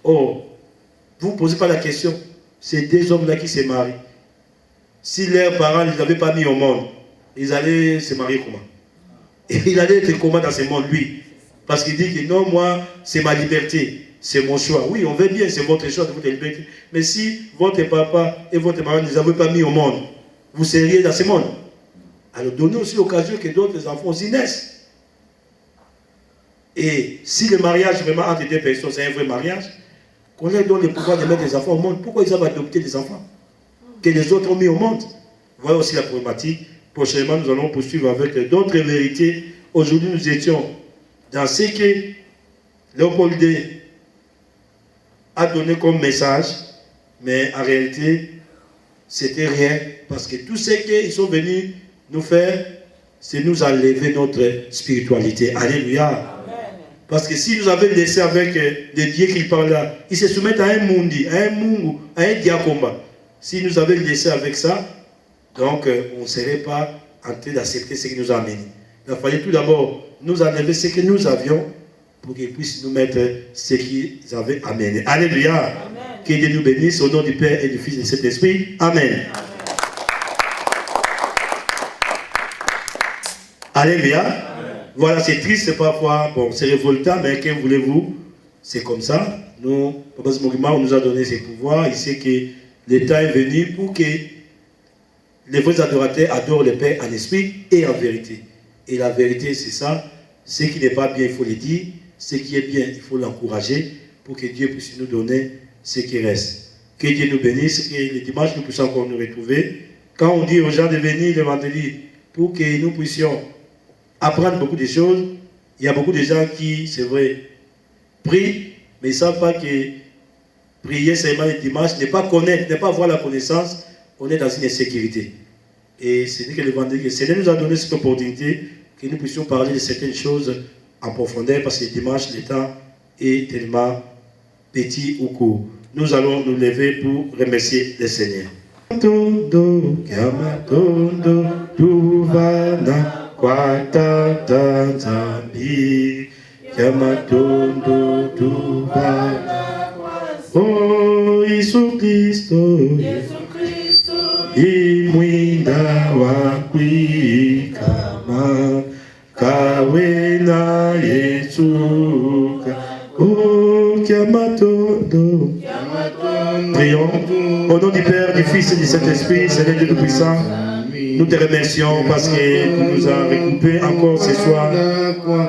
Oh, vous ne posez pas la question. C'est deux hommes-là qui se marient. Si leurs parents ne les avaient pas mis au monde, ils allaient se marier comment? Et il allait être comment dans ce monde, lui? Parce qu'il dit que non, moi, c'est ma liberté. C'est mon choix. Oui, on veut bien, c'est votre choix, c'est votre liberté. Mais si votre papa et votre maman ne les avaient pas mis au monde, vous seriez dans ce monde. Alors donnez aussi l'occasion que d'autres enfants aussi naissent. Et si le mariage vraiment entre deux personnes, c'est un vrai mariage, qu'on leur donne le pouvoir de mettre des enfants au monde, pourquoi ils ont adopté des enfants que les autres ont mis au monde? Voilà aussi la problématique. Prochainement, nous allons poursuivre avec d'autres vérités. Aujourd'hui, nous étions dans ce que Léopold II a donné comme message, mais en réalité, c'était rien, parce que tout ce qu'ils sont venus nous faire, c'est nous enlever notre spiritualité. Alléluia. Amen. Parce que si nous avions laissé avec des dieux qui parlent là, ils se soumettent à un mundi, à un mungu, à un diacomba. Si nous avions laissé avec ça, donc on ne serait pas en train d'accepter ce qui nous a amené. Il fallait tout d'abord nous enlever ce que nous avions, pour qu'ils puissent nous mettre ce qu'ils avaient amené. Alléluia. Amen. Que Dieu nous bénisse au nom du Père et du Fils et du Saint-Esprit. Amen. Amen. Alléluia. Amen. Voilà, c'est triste parfois, bon, c'est révoltant, mais que voulez-vous? C'est comme ça. Nous, Papa Zmogima, on nous a donné ses pouvoirs. Il sait que le temps est venu pour que les vrais adorateurs adorent le Père en esprit et en vérité. Et la vérité, c'est ça. Ce qui n'est pas bien, il faut le dire. Ce qui est bien, il faut l'encourager pour que Dieu puisse nous donner ce qui reste. Que Dieu nous bénisse, que le dimanche nous puissions encore nous retrouver. Quand on dit aux gens de venir le vendredi pour que nous puissions apprendre beaucoup de choses, il y a beaucoup de gens qui, c'est vrai, prient, mais ils ne savent pas que prier seulement le dimanche n'est pas connaître, n'est pas avoir la connaissance, on est dans une insécurité. Et c'est que le vendredi, le Seigneur nous a donné cette opportunité que nous puissions parler de certaines choses en profondeur, parce que dimanche, le temps est tellement petit ou court. Nous allons nous lever pour remercier le Seigneur. Oh, Yesu Kristo, imwinda wakwikama kawena Yesuka. Oh, Kiamatondo. Prions. Au nom du Père, du Fils et du Saint-Esprit, Seigneur Dieu Tout-Puissant, nous te remercions parce que tu nous as recoupés encore ce soir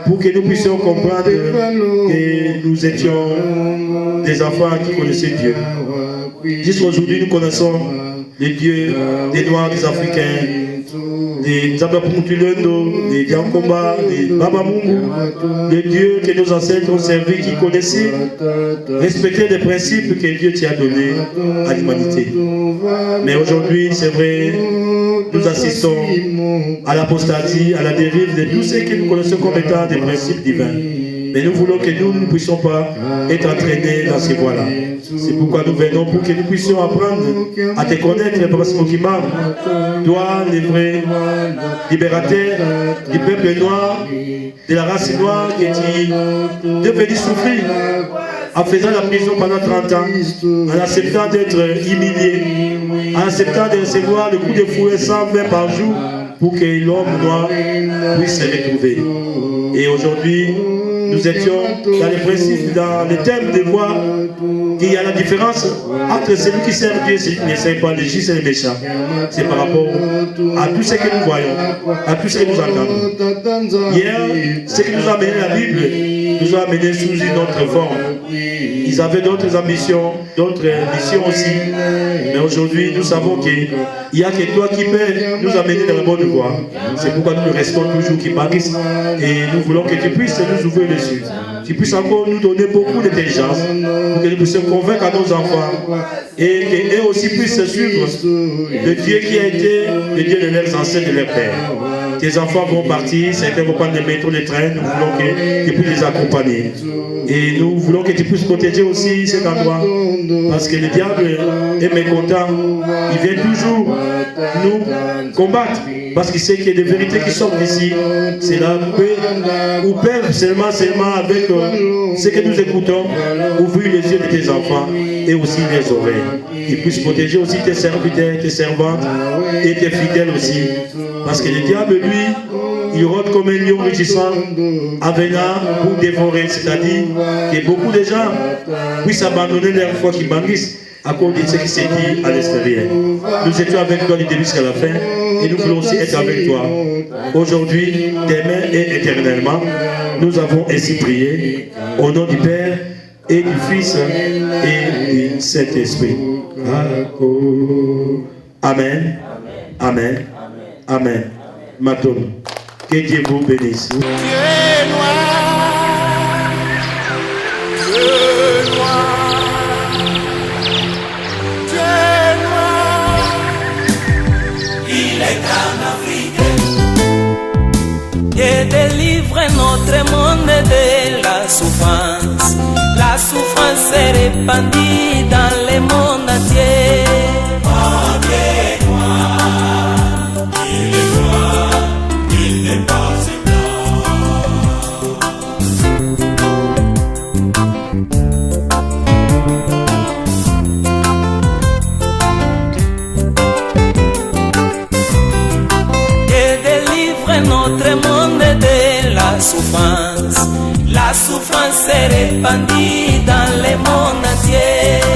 pour que nous puissions comprendre que nous étions des enfants qui connaissaient Dieu. Jusqu'à aujourd'hui, nous connaissons les dieux des Noirs, des Africains, des Zabapuntulendo, des Diankomba, des Babamungu, les dieux que nos ancêtres ont servis, qui connaissaient, respectaient les principes que Dieu t'a donnés à l'humanité. Mais aujourd'hui, c'est vrai, nous assistons à l'apostasie, à la dérive de tout ce que nous connaissons comme étant des principes divins. Mais nous voulons que nous ne puissions pas être entraînés dans ces voies-là. C'est pourquoi nous venons pour que nous puissions apprendre à te connaître, Papa Smokima, toi, le vrai libérateur du peuple noir, de la race noire, que tu es venu souffrir en faisant la prison pendant 30 ans, en acceptant d'être humilié, en acceptant de recevoir le coup de fouet 120 par jour pour que l'homme noir puisse se retrouver. Et aujourd'hui, nous étions dans les principes, dans les thèmes de voir qu'il y a la différence entre celui qui sert Dieu et celui qui ne sert pas, les justes et les méchants. C'est par rapport à tout ce que nous voyons, à tout ce que nous entendons. Hier, ce qui nous a amené la Bible, nous a amené sous une autre forme. Ils avaient d'autres ambitions, d'autres missions aussi. Mais aujourd'hui, nous savons qu'il n'y a que toi qui peux nous amener dans la bonne voie. C'est pourquoi nous restons toujours qui parissent. Et nous voulons que tu puisses nous ouvrir les yeux. Tu puisses encore nous donner beaucoup d'intelligence pour que nous puissions convaincre à nos enfants et qu'eux aussi puissent suivre le Dieu qui a été le Dieu de leurs ancêtres et de leurs pères. Tes enfants vont partir, certains vont prendre les métros, les trains, nous voulons que tu puisses les accompagner. Et nous voulons que tu puisses protéger aussi cet endroit, parce que le diable est mécontent, il vient toujours nous combattre, parce qu'il sait qu'il y a des vérités qui sortent d'ici. C'est la paix, ou perdre seulement avec ce que nous écoutons, ouvrir les yeux de tes enfants et aussi les oreilles. Qu'il puisse protéger aussi tes serviteurs, tes servantes et tes fidèles aussi. Parce que le diable, lui, il rôde comme un lion rugissant, avenant pour dévorer. C'est-à-dire que beaucoup de gens puissent abandonner leur foi qui bannissent à cause de ce qui s'est dit à l'extérieur. Nous étions avec toi du début jusqu'à la fin et nous voulons aussi être avec toi. Aujourd'hui, demain et éternellement, nous avons ainsi prié au nom du Père et du Fils et du Saint-Esprit. Amen. Amen. Amen. Maton. Que Dieu vous bénisse. Dieu noir, Dieu noir, Dieu noir, il est en Afrique. Dieu délivre notre monde de la souffrance. La souffrance est répandue dans le monde entier. Oh Dieu noir, il est noir, il n'est pas si Dieu délivre notre monde de la souffrance. La souffrance est répandue dans le monde entier.